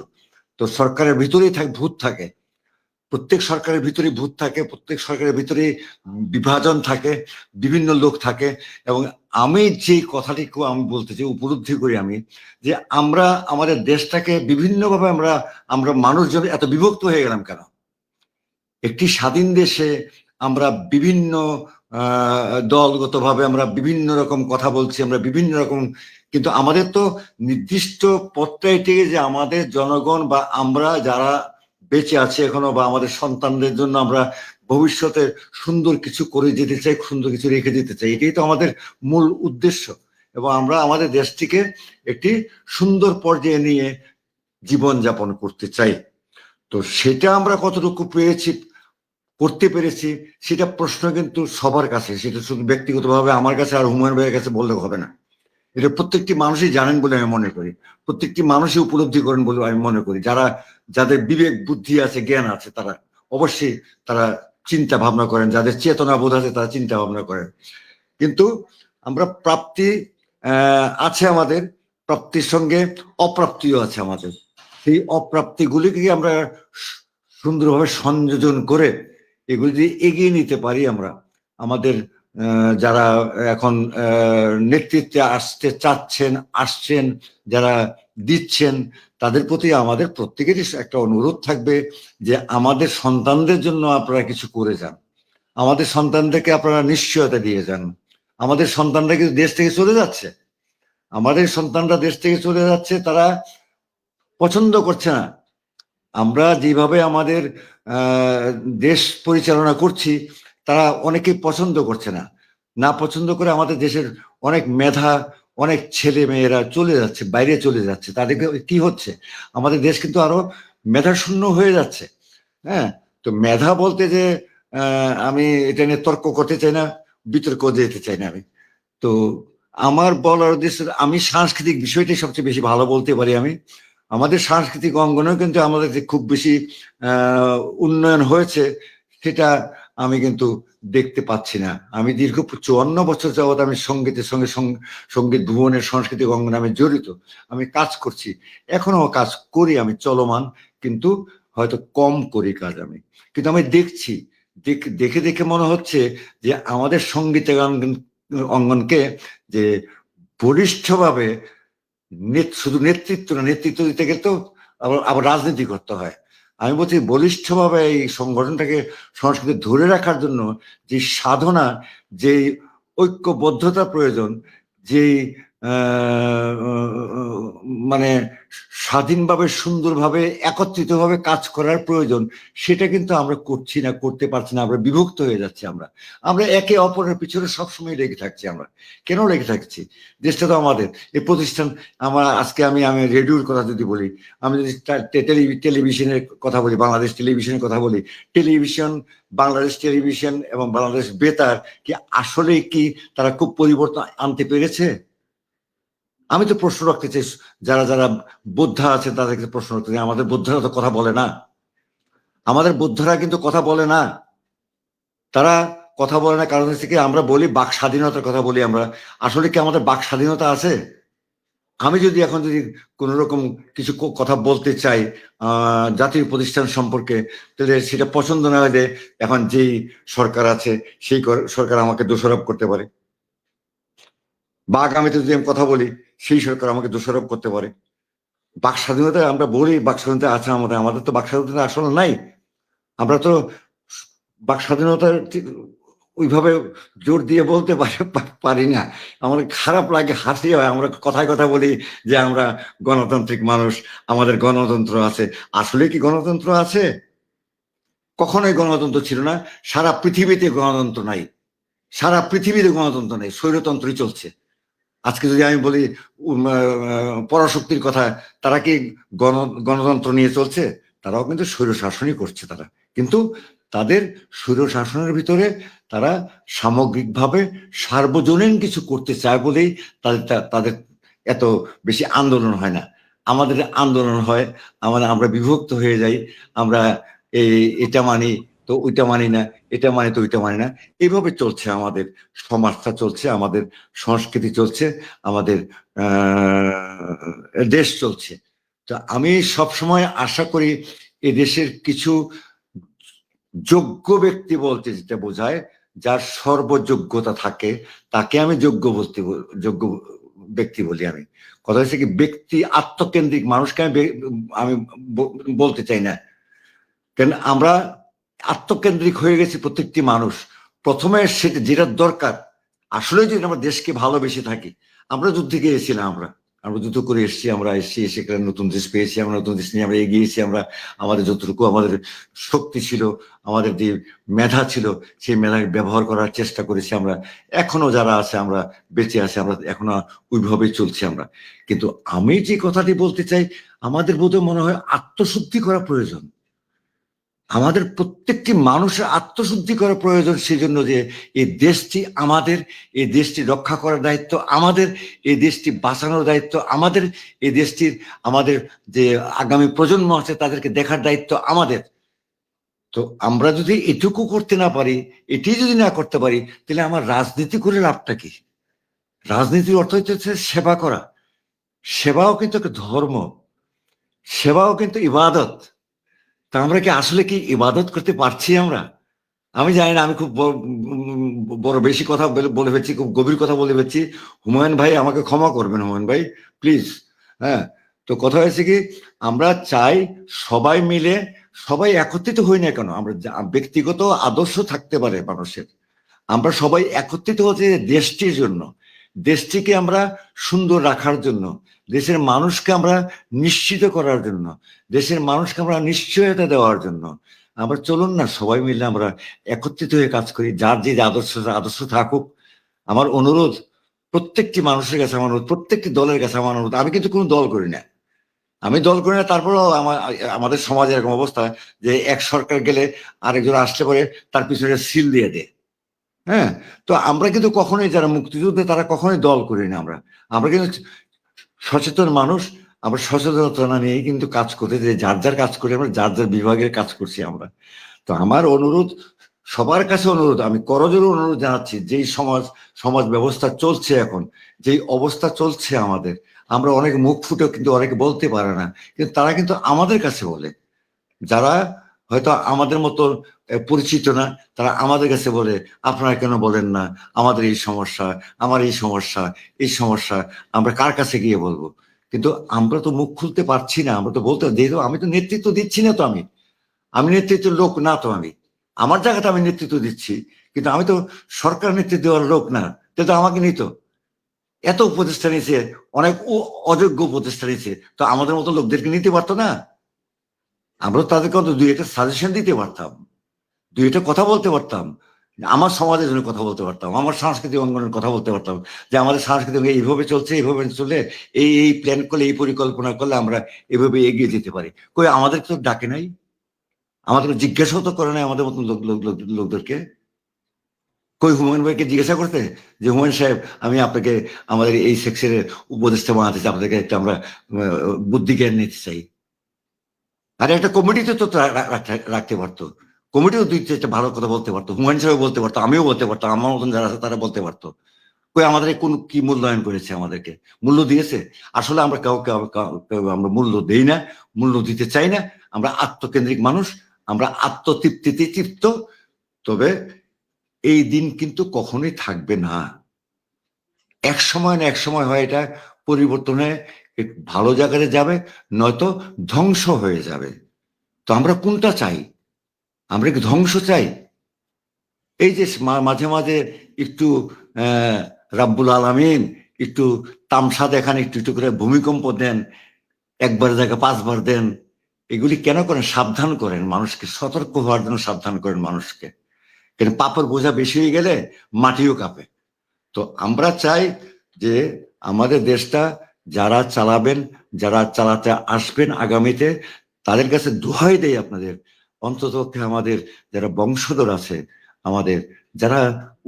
তো সরকারের ভিতরেই ভূত থাকে, প্রত্যেক সরকারের ভিতরে ভূত থাকে, প্রত্যেক সরকারের ভিতরে বিভাজন থাকে, বিভিন্ন লোক থাকে। এবং আমি যে কথাটিকে আমি বলতে চাই, উপলব্ধি করি আমি, যে আমরা আমাদের দেশটাকে বিভিন্নভাবে আমরা মানুষজন এত বিভক্ত হয়ে গেলাম কেন? একটি স্বাধীন দেশে আমরা বিভিন্ন দলগতভাবে আমরা বিভিন্ন রকম কথা বলছি, আমরা বিভিন্ন রকম, কিন্তু আমাদের তো নির্দিষ্ট পথটাই থেকে যে আমাদের জনগণ বা আমরা যারা বেঁচে আছে এখনো, বা আমাদের সন্তানদের জন্য আমরা ভবিষ্যতে সুন্দর কিছু করে যেতে চাই, সুন্দর কিছু রেখে দিতে চাই, এটাই তো আমাদের মূল উদ্দেশ্য। এবং আমরা আমাদের দেশটিকে একটি সুন্দর পর্যায়ে নিয়ে জীবন যাপন করতে চাই। তো সেটা আমরা কতটুকু করতে পেরেছি সেটা প্রশ্ন কিন্তু সবার কাছে, সেটা শুধু ব্যক্তিগতভাবে আমার কাছে আর হুমায়ুন ভাইয়ের কাছে বললে হবে না। এটা প্রত্যেকটি মানুষই জানেন বলে আমি মনে করি, প্রত্যেকটি মানুষই উপলব্ধি করেন বলে আমি মনে করি। যাদের বিবেক বুদ্ধি আছে, জ্ঞান আছে, তারা অবশ্যই তারা চিন্তা ভাবনা করেন, যাদের চেতনা বোধ আছে তারা চিন্তা ভাবনা করেন। কিন্তু আমরা প্রাপ্তি আছে, আমাদের প্রাপ্তির সঙ্গে অপ্রাপ্তিও আছে আমাদের। সেই অপ্রাপ্তিগুলিকে আমরা সুন্দরভাবে সংযোজন করে এগুলি যদি এগিয়ে নিতে পারি, আমরা আমাদের যারা এখন নেতৃত্বে আসতে চাচ্ছেন, আসছেন, যারা দিচ্ছেন, তাদের প্রতি আমাদের প্রত্যেকেরই একটা অনুরোধ থাকবে যে আমাদের সন্তানদের জন্য আপনারা কিছু করে যান, আমাদের সন্তানদেরকে আপনারা নিশ্চয়তা দিয়ে যান। আমাদের সন্তানরা কিন্তু দেশ থেকে চলে যাচ্ছে, আমাদের সন্তানরা দেশ থেকে চলে যাচ্ছে, তারা পছন্দ করছে না আমরা যেভাবে আমাদের দেশ পরিচালনা করছি, তারা অনেকেই পছন্দ করছে না, না পছন্দ করে আমাদের দেশের অনেক মেধা, অনেক ছেলে মেয়েরা চলে যাচ্ছে, বাইরে চলে যাচ্ছে। তাদেরকে কি হচ্ছে, আমাদের দেশ কিন্তু আরো মেধাশূন্য হয়ে যাচ্ছে। হ্যাঁ, তো মেধা বলতে যে আমি এটা নিয়ে তর্ক করতে চাই না, বিতর্ক যেতে চাই না আমি। তো আমার বলার উদ্দেশ্য, আমি সাংস্কৃতিক বিষয়টি সবচেয়ে বেশি ভালো বলতে পারি। আমাদের সাংস্কৃতিক অঙ্গনেও কিন্তু আমাদের যে খুব বেশি উন্নয়ন হয়েছে সেটা আমি কিন্তু দেখতে পাচ্ছি না। আমি দীর্ঘ 54 বছর যাবৎ আমি সঙ্গীতের সঙ্গে সঙ্গীত ভুবনের সাংস্কৃতিক অঙ্গনে আমি জড়িত, আমি কাজ করছি, এখনো কাজ করি, আমি চলমান, কিন্তু হয়তো কম করি কাজ আমি। কিন্তু আমি দেখছি, দেখে দেখে মনে হচ্ছে যে আমাদের সঙ্গীতের অঙ্গনকে যে বলিষ্ঠভাবে শুধু নেতৃত্ব না, নেতৃত্ব দিতে গেলে তো আবার রাজনীতি করতে হয়। আমি বলছি বলিষ্ঠভাবে এই সংগঠনটাকে, সংস্কৃতি ধরে রাখার জন্য যে সাধনা, যে ঐক্যবদ্ধতা প্রয়োজন, যে মানে স্বাধীনভাবে সুন্দরভাবে একত্রিতভাবে কাজ করার প্রয়োজন, সেটা কিন্তু আমরা করছি না, করতে পারছি না। আমরা বিভক্ত হয়ে যাচ্ছি, আমরা একে অপরের পিছনে সবসময় লেগে থাকছি। আমরা কেন লেগে থাকছি? দেশটা তো আমাদের, এই প্রতিষ্ঠান। আজকে আমি রেডিওর কথা যদি বলি, আমি যদি টেলিভিশনের কথা বলি, বাংলাদেশ টেলিভিশনের কথা বলি, টেলিভিশন, বাংলাদেশ টেলিভিশন এবং বাংলাদেশ বেতার কি আসলে কি তারা খুব পরিবর্তন আনতে পেরেছে? আমি তো প্রশ্ন রাখতে চাই, যারা যারা বোদ্ধা আছে তাদেরকে প্রশ্ন রাখতে চাই। আমাদের বোদ্ধরা তো কথা বলে না, আমাদের বোদ্ধরা কিন্তু কথা বলে না, তারা কথা বলে না। কারণ হচ্ছে কি, আমরা বলি বাক স্বাধীনতার কথা বলি, আমরা আসলে কি আমাদের বাক স্বাধীনতা আছে? আমি যদি এখন কোন রকম কিছু কথা বলতে চাই জাতীয় প্রতিষ্ঠান সম্পর্কে, তাহলে সেটা পছন্দ না হলে এখন যেই সরকার আছে সেই সরকার আমাকে দোষারোপ করতে পারে, বা আগামীতে যদি আমি কথা বলি সেই সরকার আমাকে দোষারোপ করতে পারে। বাক স্বাধীনতা আমরা বলি, বাক স্বাধীনতা আছে আমাদের তো বাক স্বাধীনতা আসলে নাই। আমরা তো বাক স্বাধীনতার ওইভাবে জোর দিয়ে বলতে পারি না। আমার খারাপ লাগে, হাসি হয়। আমরা কথায় কথা বলি যে আমরা গণতান্ত্রিক মানুষ, আমাদের গণতন্ত্র আছে। আসলে কি গণতন্ত্র আছে? কখনোই গণতন্ত্র ছিল না। সারা পৃথিবীতে গণতন্ত্র নাই, সারা পৃথিবীতে গণতন্ত্র নেই, স্বৈরতন্ত্রই চলছে। আজকে যদি আমি বলি পরাশক্তির কথা, তারা কি গণতন্ত্র নিয়ে চলছে? তারাও কিন্তু স্বৈরশাসনই করছে তারা, কিন্তু তাদের স্বৈরশাসনের ভিতরে তারা সামগ্রিকভাবে সার্বজনীন কিছু করতে চায় বলেই তাদের এত বেশি আন্দোলন হয় না। আমাদের আন্দোলন হয়, আমরা বিভক্ত হয়ে যাই, আমরা এটা মানি তো ওইটা মানি না, এটা মানি তো ওইটা মানি না। এইভাবে চলছে আমাদের সমাজটা, চলছে আমাদের সংস্কৃতি, চলছে আমাদের দেশ চলছে। তো আমি সবসময় আশা করি এই দেশের কিছু যোগ্য ব্যক্তি বলতে যেটা বোঝায়, যার সর্বযোগ্যতা থাকে, তাকে আমি যোগ্য ব্যক্তি বলি। আমি কথা হচ্ছে কি, ব্যক্তি আত্মকেন্দ্রিক মানুষকে আমি বলতে চাই না, কেন আমরা আত্মকেন্দ্রিক হয়ে গেছি প্রত্যেকটি মানুষ। প্রথমে সেটা যেটা দরকার, আসলে যদি আমরা দেশকে ভালোবেসে থাকি, আমরা যুদ্ধে গিয়েছিলাম, আমরা যুদ্ধ করে এসেছি, আমরা এসেছি, সেখানে নতুন দেশ পেয়েছি, আমরা নতুন দেশ নিয়ে আমরা এগিয়েছি, আমরা আমাদের যতটুকু আমাদের শক্তি ছিল, আমাদের যে মেধা ছিল, সেই মেধাকে ব্যবহার করার চেষ্টা করেছি আমরা। এখনো যারা আছে, আমরা বেঁচে আছি, আমরা এখনো ওইভাবেই চলছি আমরা। কিন্তু আমি যে কথাটি বলতে চাই, আমাদের বোধহয় মনে হয় আত্মশুদ্ধি করা প্রয়োজন। আমাদের প্রত্যেকটি মানুষের আত্মশুদ্ধি করা প্রয়োজন, সেজন্য যে এই দেশটি আমাদের, এই দেশটি রক্ষা করার দায়িত্ব আমাদের, এই দেশটি বাঁচানোর দায়িত্ব আমাদের, এই দেশটির আমাদের যে আগামী প্রজন্ম আছে তাদেরকে দেখার দায়িত্ব আমাদের। তো আমরা যদি এটুকু করতে না পারি, এটি যদি না করতে পারি, তাহলে আমার রাজনীতি করে লাভটা কি? রাজনীতির অর্থ হচ্ছে সেবা করা। সেবাও কিন্তু একটা ধর্ম, সেবাও কিন্তু ইবাদত। তা আমরা কি আসলে কি ইবাদত করতে পারছি আমরা? আমি জানি না, আমি খুব বড় বেশি কথা বলে ফেলছি, খুব গভীর কথা বলে ফেলছি। হুমায়ুন ভাই আমাকে ক্ষমা করবেন, হুমায়ুন ভাই প্লিজ। হ্যাঁ, তো কথা হয়েছে কি, আমরা চাই সবাই মিলে, সবাই একত্রিত হই না কেন, আমরা ব্যক্তিগত আদর্শ থাকতে পারে মানুষের, আমরা সবাই একত্রিত হচ্ছে দেশটির জন্য, দেশটিকে আমরা সুন্দর রাখার জন্য, দেশের মানুষকে আমরা নিশ্চিত করার জন্য, দেশের মানুষকে আমরা নিশ্চয়তা দেওয়ার জন্য। আমরা চলুন না সবাই মিলে আমরা একত্রিত হয়ে কাজ করি, যার যে আদর্শ থাকুক। আমার অনুরোধ প্রত্যেকটি মানুষের কাছে, আমার অনুরোধ প্রত্যেকটি দলের কাছে আমার অনুরোধ, আমি কিন্তু কোনো দল করি না, আমি দল করি না। তারপরেও আমাদের সমাজে এরকম অবস্থা যে এক সরকার গেলে আরেকজন আসলে পরে তার পিছনে সিল দিয়ে দেয়। হ্যাঁ, তো আমরা কিন্তু কখনোই, যারা মুক্তিযুদ্ধে, তারা কখনোই দল করি না। আমরা কিন্তু সচেতন মানুষ, আমরা সচেতনতা নিয়েই কিন্তু কাজ করতে, যে যার যার কাজ করি, আমরা যার যার বিভাগের কাজ করছি আমরা। তো আমার অনুরোধ, সবার কাছে অনুরোধ, আমি করজোড়ে অনুরোধ জানাচ্ছি, যেই সমাজ ব্যবস্থা চলছে এখন, যেই অবস্থা চলছে আমাদের, আমরা অনেক মুখ ফুটেও কিন্তু অনেকে বলতে পারে না, কিন্তু তারা কিন্তু আমাদের কাছে বলে, যারা হয়তো আমাদের মতো পরিচিত না, তারা আমাদের কাছে বলে, আপনারা কেন বলেন না, আমাদের এই সমস্যা, আমার এই সমস্যা, এই সমস্যা, আমরা কার কাছে গিয়ে বলবো? কিন্তু আমরা তো মুখ খুলতে পারছি না, আমরা তো বলতে, যেহেতু আমি তো নেতৃত্ব দিচ্ছি না, তো আমি নেতৃত্বের লোক না, তো আমি আমার জায়গাতে আমি নেতৃত্ব দিচ্ছি, কিন্তু আমি তো সরকার নেতৃত্ব দেওয়ার লোক না, তো আমাকে নিত এত উপদেষ্টা নিয়েছে, অনেক অযোগ্য উপদেষ্টা নিয়েছে, তো আমাদের মতো লোকদেরকে নিতে পারতো না? আমরা তাদেরকে অন্তত দুই একটা সাজেশন দিতে পারতাম, দুই একটা কথা বলতে পারতাম, আমার সমাজের জন্য কথা বলতে পারতাম, আমার সাংস্কৃতিক অঙ্গনের কথা বলতে পারতাম, যে আমাদের সাংস্কৃতিক এইভাবে চলছে, এইভাবে চলে, এই প্ল্যান করলে, এই পরিকল্পনা করলে আমরা এভাবে এগিয়ে যেতে পারি। কই আমাদের তো ডাকে নাই, আমাদের জিজ্ঞাসাও তো করে নাই আমাদের মতন লোকদেরকে। কই হুমায়ুন ভাইকে জিজ্ঞাসা করতে, যে হুমায়ুন সাহেব, আমি আপনাকে আমাদের এই সেকশনের উপদেষ্টা বানাতে চাই, আপনাদেরকে একটা আমরা বুদ্ধি জ্ঞান নিতে চাই। আর একটা কমিটিতে তো রাখতে পারতো, কমিটিও দুই চারটা ভালো কথা বলতে পারতো, হুমায়ুন সাহেব বলতে পারতো, আমিও বলতে পারতাম, আমার মতন যারা আছে তারা বলতে পারতো। কই আমাদের কোন কি মূল্যায়ন করেছে, আমাদেরকে মূল্য দিয়েছে? আসলে আমরা কাউকে আমরা মূল্য দেই না, মূল্য দিতে চাই না। আমরা আত্মকেন্দ্রিক মানুষ, আমরা আত্মতৃপ্তিতে তৃপ্ত। তবে এই দিন কিন্তু কখনোই থাকবে না, এক সময় না এক সময় হয় এটা পরিবর্তন হয়ে ভালো জায়গায় যাবে, নয়তো ধ্বংস হয়ে যাবে। তো আমরা কোনটা চাই? আমরা কি ধ্বংস চাই? এই যে মাঝে মাঝে একটু রাব্বুল আলামিন একটু তামসা দেখান, একটু একটু করে ভূমিকম্প দেন, একবার জায়গায় 5 বার দেন, এগুলি কেন করেন? সাবধান করেন মানুষকে, সতর্ক হওয়ার জন্য সাবধান করেন মানুষকে। কিন্তু পাপের বোঝা বেশি হয়ে গেলে মাটিও কাঁপে। তো আমরা চাই যে আমাদের দেশটা যারা চালাবেন, যারা চালাতে আসবেন আগামীতে, তাদের কাছে দোহাই দেয় আপনাদের, অন্তত আমাদের যারা বংশধর আছে, আমাদের যারা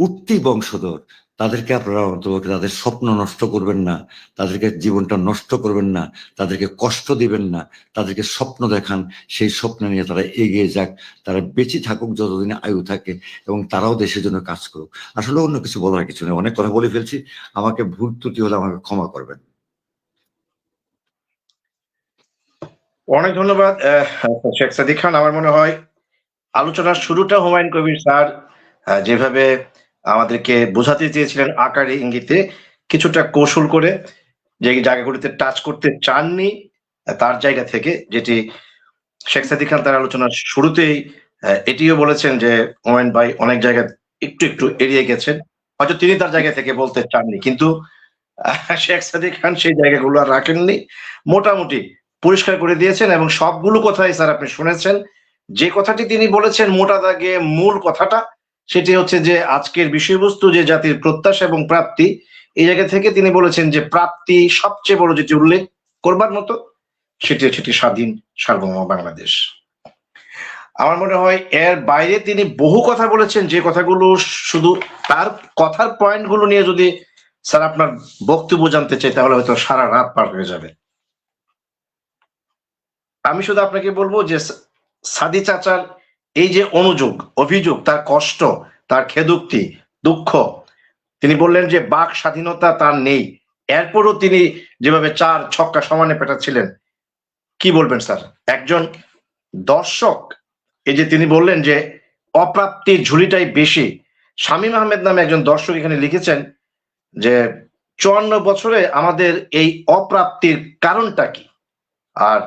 উঠতি বংশধর, তাদেরকে আপনারা অন্তত তাদের স্বপ্ন নষ্ট করবেন না, তাদেরকে জীবনটা নষ্ট করবেন না, তাদেরকে কষ্ট দিবেন না, তাদেরকে স্বপ্ন দেখান, সেই স্বপ্ন নিয়ে তারা এগিয়ে যাক, তারা বেঁচে থাকুক যতদিন আয়ু থাকে, এবং তারাও দেশের জন্য কাজ করুক। আসলে অন্য কিছু বলার কিছু নেই, অনেক কথা বলে ফেলছি, আমাকে ভুল ত্রুটি হলে আমাকে ক্ষমা করবেন। অনেক ধন্যবাদ শেখ সাদিক খান। আমার মনে হয় আলোচনার শুরুটা হুমায়ুন কবির স্যার যেভাবে আমাদেরকে বোঝাতে চেয়েছিলেন আকারে ইঙ্গিতে, কিছুটা কৌশল করে, যে জায়গাগুলিতে টাচ করতে চাননি তার জায়গা থেকে, যেটি শেখ সাদিক খান তার আলোচনার শুরুতেই এটিও বলেছেন যে হুমায়ুন ভাই অনেক জায়গায় একটু একটু এড়িয়ে গেছেন, হয়তো তিনি তার জায়গা থেকে বলতে চাননি, কিন্তু শেখ সাদিক খান সেই জায়গাগুলো আর রাখেননি, মোটামুটি পরিষ্কার করে দিয়েছেন। এবং সবগুলো কথাই স্যার আপনি শুনেছেন। যে কথাটি তিনি বলেছেন মোটা দাগে মূল কথাটা, সেটি হচ্ছে যে আজকের বিষয়বস্তু যে জাতির প্রত্যাশা এবং প্রাপ্তি, এই জায়গা থেকে তিনি বলেছেন যে প্রাপ্তি সবচেয়ে বড় যেটি উল্লেখ করবার মতো, সেটি স্বাধীন সার্বভৌম বাংলাদেশ। আমার মনে হয় এর বাইরে তিনি বহু কথা বলেছেন, যে কথাগুলো শুধু তার কথার পয়েন্টগুলো নিয়ে যদি স্যার আপনার বক্তব্য জানতে চাই, তাহলে হয়তো সারা রাত পার হয়ে যাবে। আমি শুধু আপনাকে বলবো যে সাদি চাচার এই যে অনুযোগ, অভিযোগ, তার কষ্ট, তার খেদুক্তি, দুঃখ, তিনি বললেন যে বাক স্বাধীনতা তার নেই, এরপরও তিনি যেভাবে 4 ছক্কা সমানে পেটাচ্ছিলেন, কি বলবেন স্যার? একজন দর্শক, এই যে তিনি বললেন যে অপ্রাপ্তির ঝুলিটাই বেশি, শামীম আহমেদ নামে একজন দর্শক এখানে লিখেছেন যে 54 বছরে আমাদের এই অপ্রাপ্তির কারণটা কি? আর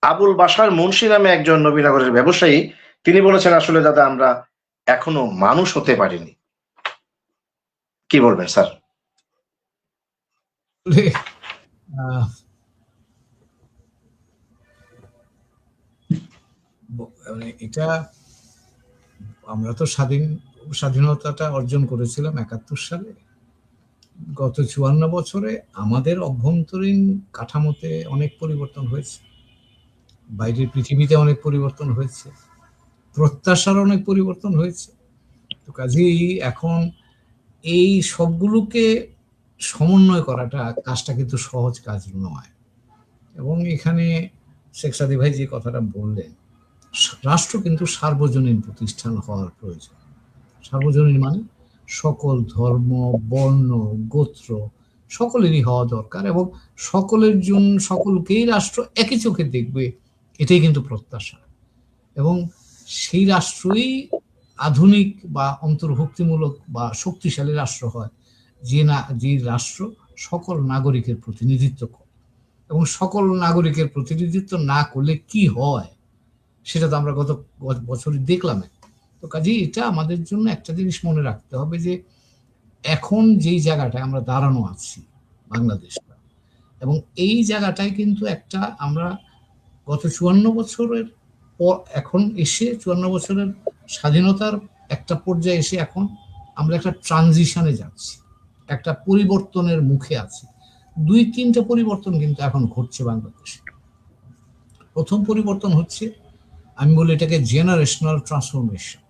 আবুল বাশার মুন্সি নামে একজন নবীনগরের ব্যবসায়ী, তিনি বলেছেন আসলে দাদা আমরা এখনো মানুষ হতে পারিনি। কি বলবেন স্যার? মানে এটা, আমরা তো স্বাধীনতাটা অর্জন করেছিলাম 71 সালে। গত 54 বছরে আমাদের অভ্যন্তরীণ কাঠামোতে অনেক পরিবর্তন হয়েছে, বাইরের পৃথিবীতে অনেক পরিবর্তন হয়েছে, প্রত্যাশার অনেক পরিবর্তন হয়েছে। তো কাজেই এখন এই সবগুলোকে সমন্বয় করাটা কাজটা কিন্তু সহজ কাজ নয়। এবং এখানে শেখ সাদী ভাই যে কথাটা বললেন, রাষ্ট্র কিন্তু সার্বজনীন প্রতিষ্ঠান হওয়ার প্রয়োজন। সার্বজনীন মানে সকল ধর্ম, বর্ণ, গোত্র সকলেরই হওয়া দরকার, এবং সকলের জন্য সকলকেই রাষ্ট্র একই চোখে দেখবে, এটাই কিন্তু প্রত্যাশা। এবং সেই রাষ্ট্রই আধুনিক বা অন্তর্ভুক্তিমূলক বা শক্তিশালী রাষ্ট্র হয় যে রাষ্ট্র সকল নাগরিকের প্রতিনিধিত্ব করে। এবং সকল নাগরিকের প্রতিনিধিত্ব না করলে কি হয় সেটা তো আমরা গত বছরই দেখলাম। তো কাজেই এটা আমাদের জন্য একটা জিনিস মনে রাখতে হবে যে এখন যেই জায়গাটায় আমরা দাঁড়ানো আছি বাংলাদেশটা, এবং এই জায়গাটায় কিন্তু একটা আমরা গত 54 বছরের পর এখন এসে 54 বছরের স্বাধীনতার একটা পর্যায়ে এসে এখন আমরা একটা ট্রানজিশনে যাচ্ছি, একটা পরিবর্তনের মুখে আছি। 2-3টা পরিবর্তন কিন্তু এখন ঘটছে বাংলাদেশে। প্রথম পরিবর্তন হচ্ছে, আমি বলি এটাকে জেনারেশনাল ট্রান্সফরমেশন,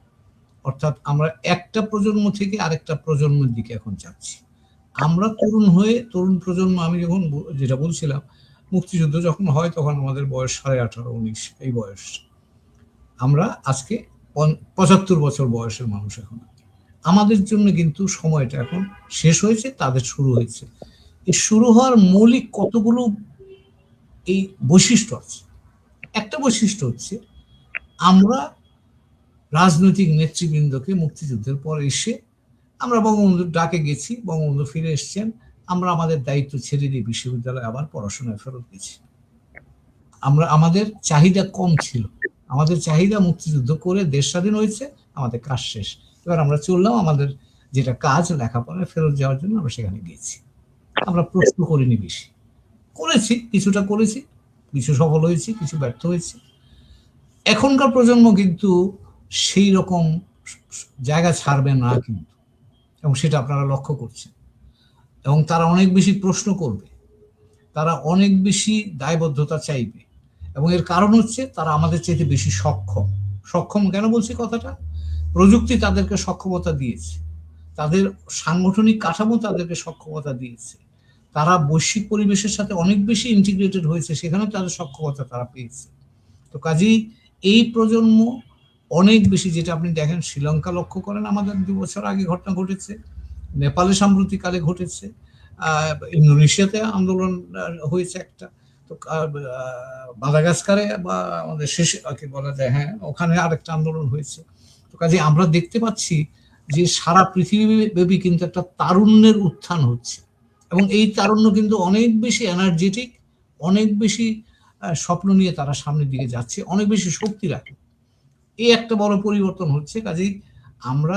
অর্থাৎ আমরা একটা প্রজন্ম থেকে আরেকটা প্রজন্মের দিকে এখন যাচ্ছি। আমরা তরুণ প্রজন্ম, আমি যখন যেটা বলছিলাম, মুক্তিযুদ্ধ যখন হয় তখন আমাদের বয়স 18-19 এই বয়স। আমরা আজকে 75 বছর বয়সের মানুষ এখন। আমাদের জন্য কিন্তু সময়টা এখন শেষ হয়েছে, তাদের শুরু হয়েছে। এই শুরু হওয়ার মৌলিক কতগুলো এই বৈশিষ্ট্য আছে। একটা বৈশিষ্ট্য হচ্ছে, আমরা রাজনৈতিক নেতৃবৃন্দকে মুক্তিযুদ্ধের পর এসে আমরা বঙ্গবন্ধুর ডাকে গেছি, বঙ্গবন্ধু ফিরে এসছেন, আমরা আমাদের দায়িত্ব ছেড়ে দিয়ে বিশ্ববিদ্যালয়ে আবার পড়াশোনায় ফেরত গেছি। আমাদের চাহিদা কম ছিল, আমাদের চাহিদা মুক্তিযুদ্ধ করে দেশ স্বাধীন হয়েছে, আমাদের কাজ শেষ, এবার আমরা চললাম আমাদের যেটা কাজ, লেখাপড়ায় ফেরত যাওয়ার জন্য আমরা সেখানে গেছি। আমরা প্রশ্ন করিনি, বেশি করেছি, কিছুটা করেছি, কিছু সফল হয়েছি, কিছু ব্যর্থ হয়েছি। এখনকার প্রজন্ম কিন্তু সেই রকম জায়গা ছাড়বে না কিন্তু, এবং সেটা আপনারা লক্ষ্য করছেন। এবং তারা অনেক বেশি প্রশ্ন করবে, তারা অনেক বেশি দায়বদ্ধতা চাইবে। এবং এর কারণ হচ্ছে তারা আমাদের চাইতে বেশি সক্ষম। সক্ষম কেন বলছি কথাটা? প্রযুক্তি তাদেরকে সক্ষমতা দিয়েছে, তাদের সাংগঠনিক কাঠামো তাদেরকে সক্ষমতা দিয়েছে, তারা বৈশ্বিক পরিবেশের সাথে অনেক বেশি ইন্টিগ্রেটেড হয়েছে, সেখানে তাদের সক্ষমতা তারা পেয়েছে। তো কাজেই এই প্রজন্ম অনেক বেশি, যেটা আপনি দেখেন শ্রীলঙ্কা লক্ষ্য করেন, আমাদের 2 বছর আগে ঘটনা ঘটেছে, নেপালে সাম্প্রতিককালে ঘটেছে, ইন্দোনেশিয়াতে আন্দোলন হয়েছে একটা, তো মাদাগাস্কারে বা আমাদের শেষে কি বলা যায়, হ্যাঁ ওখানে আরেকটা আন্দোলন হয়েছে। তো কাজে আমরা দেখতে পাচ্ছি যে সারা পৃথিবীব্যাপী কিন্তু একটা তারুণ্যের উত্থান হচ্ছে, এবং এই তারুণ্য কিন্তু অনেক বেশি এনার্জেটিক, অনেক বেশি স্বপ্ন নিয়ে তারা সামনের দিকে যাচ্ছে, অনেক বেশি শক্তি রাখে। এই একটা বড় পরিবর্তন হচ্ছে। কাজেই আমরা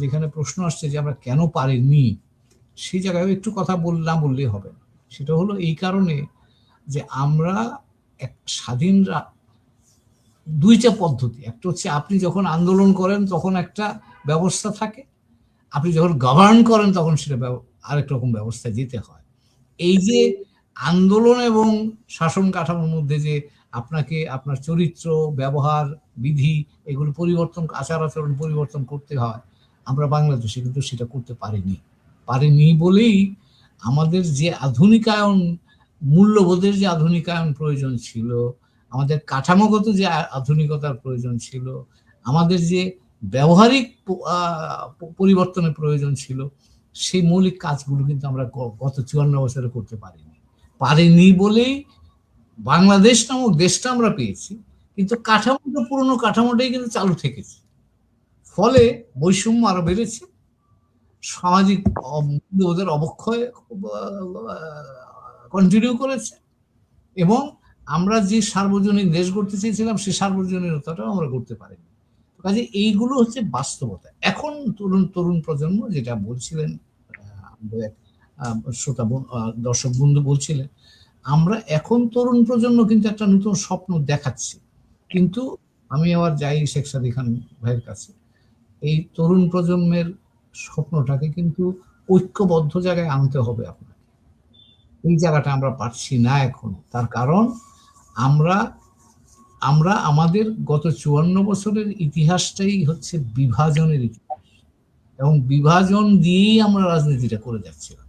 যেখানে প্রশ্ন আসছে যে আমরা কেন পারিনি, সেই জায়গায় একটু কথা না বললেই হবে। সেটা হলো এই কারণে যে আমরা এক স্বাধীন দুইটা পদ্ধতি, একটা হচ্ছে আপনি যখন আন্দোলন করেন তখন একটা ব্যবস্থা থাকে, আপনি যখন গভর্ন করেন তখন সেটা আরেক রকম ব্যবস্থায় যেতে হয়। এই যে আন্দোলন এবং শাসন কাঠামোর মধ্যে যে আপনাকে আপনার চরিত্র, ব্যবহার, বিধি এগুলো পরিবর্তন, আচার আচরণ পরিবর্তন করতে হয়, আমরা বাংলাদেশে কিন্তু সেটা করতে পারিনি বলেই আমাদের যে আধুনিকায়ন, মূল্যবোধের যে আধুনিকায়ন প্রয়োজন ছিল, আমাদের কাঠামোগত যে আধুনিকতার প্রয়োজন ছিল, আমাদের যে ব্যবহারিক পরিবর্তনের প্রয়োজন ছিল, সেই মৌলিক কাজগুলো কিন্তু আমরা গত 54 বছরে করতে পারিনি বলেই বাংলাদেশ নামক দেশটা আমরা পেয়েছি, কিন্তু কাঠামোটা, পুরনো কাঠামোটাই কিন্তু চালু থেকেছে। ফলে বৈষম্য আরো বেড়েছে, সামাজিক মূল্যবোধের অবক্ষয় কন্টিনিউ করেছে, এবং আমরা যে সার্বজনীন দেশ গড়তে চেয়েছিলাম সেই সার্বজনীনতাটাও আমরা করতে পারিনি। কাজে এইগুলো হচ্ছে বাস্তবতা। এখন তরুণ প্রজন্ম, যেটা বলছিলেন শ্রোতা দর্শক বন্ধু বলছিলেন, আমরা এখন তরুণ প্রজন্ম কিন্তু একটা নতুন স্বপ্ন দেখাচ্ছি। কিন্তু আমি আবার যাই শেখ সাদী খান ভাইয়ের কাছে, এই তরুণ প্রজন্মের স্বপ্নটাকে কিন্তু ঐক্যবদ্ধ জায়গায় আনতে হবে আপনাকে। এই জায়গাটা আমরা পাচ্ছি না এখন। তার কারণ আমরা আমাদের গত 54 বছরের ইতিহাসটাই হচ্ছে বিভাজনের ইতিহাস, এবং বিভাজন দিয়েই আমরা রাজনীতিটা করে যাচ্ছিলাম।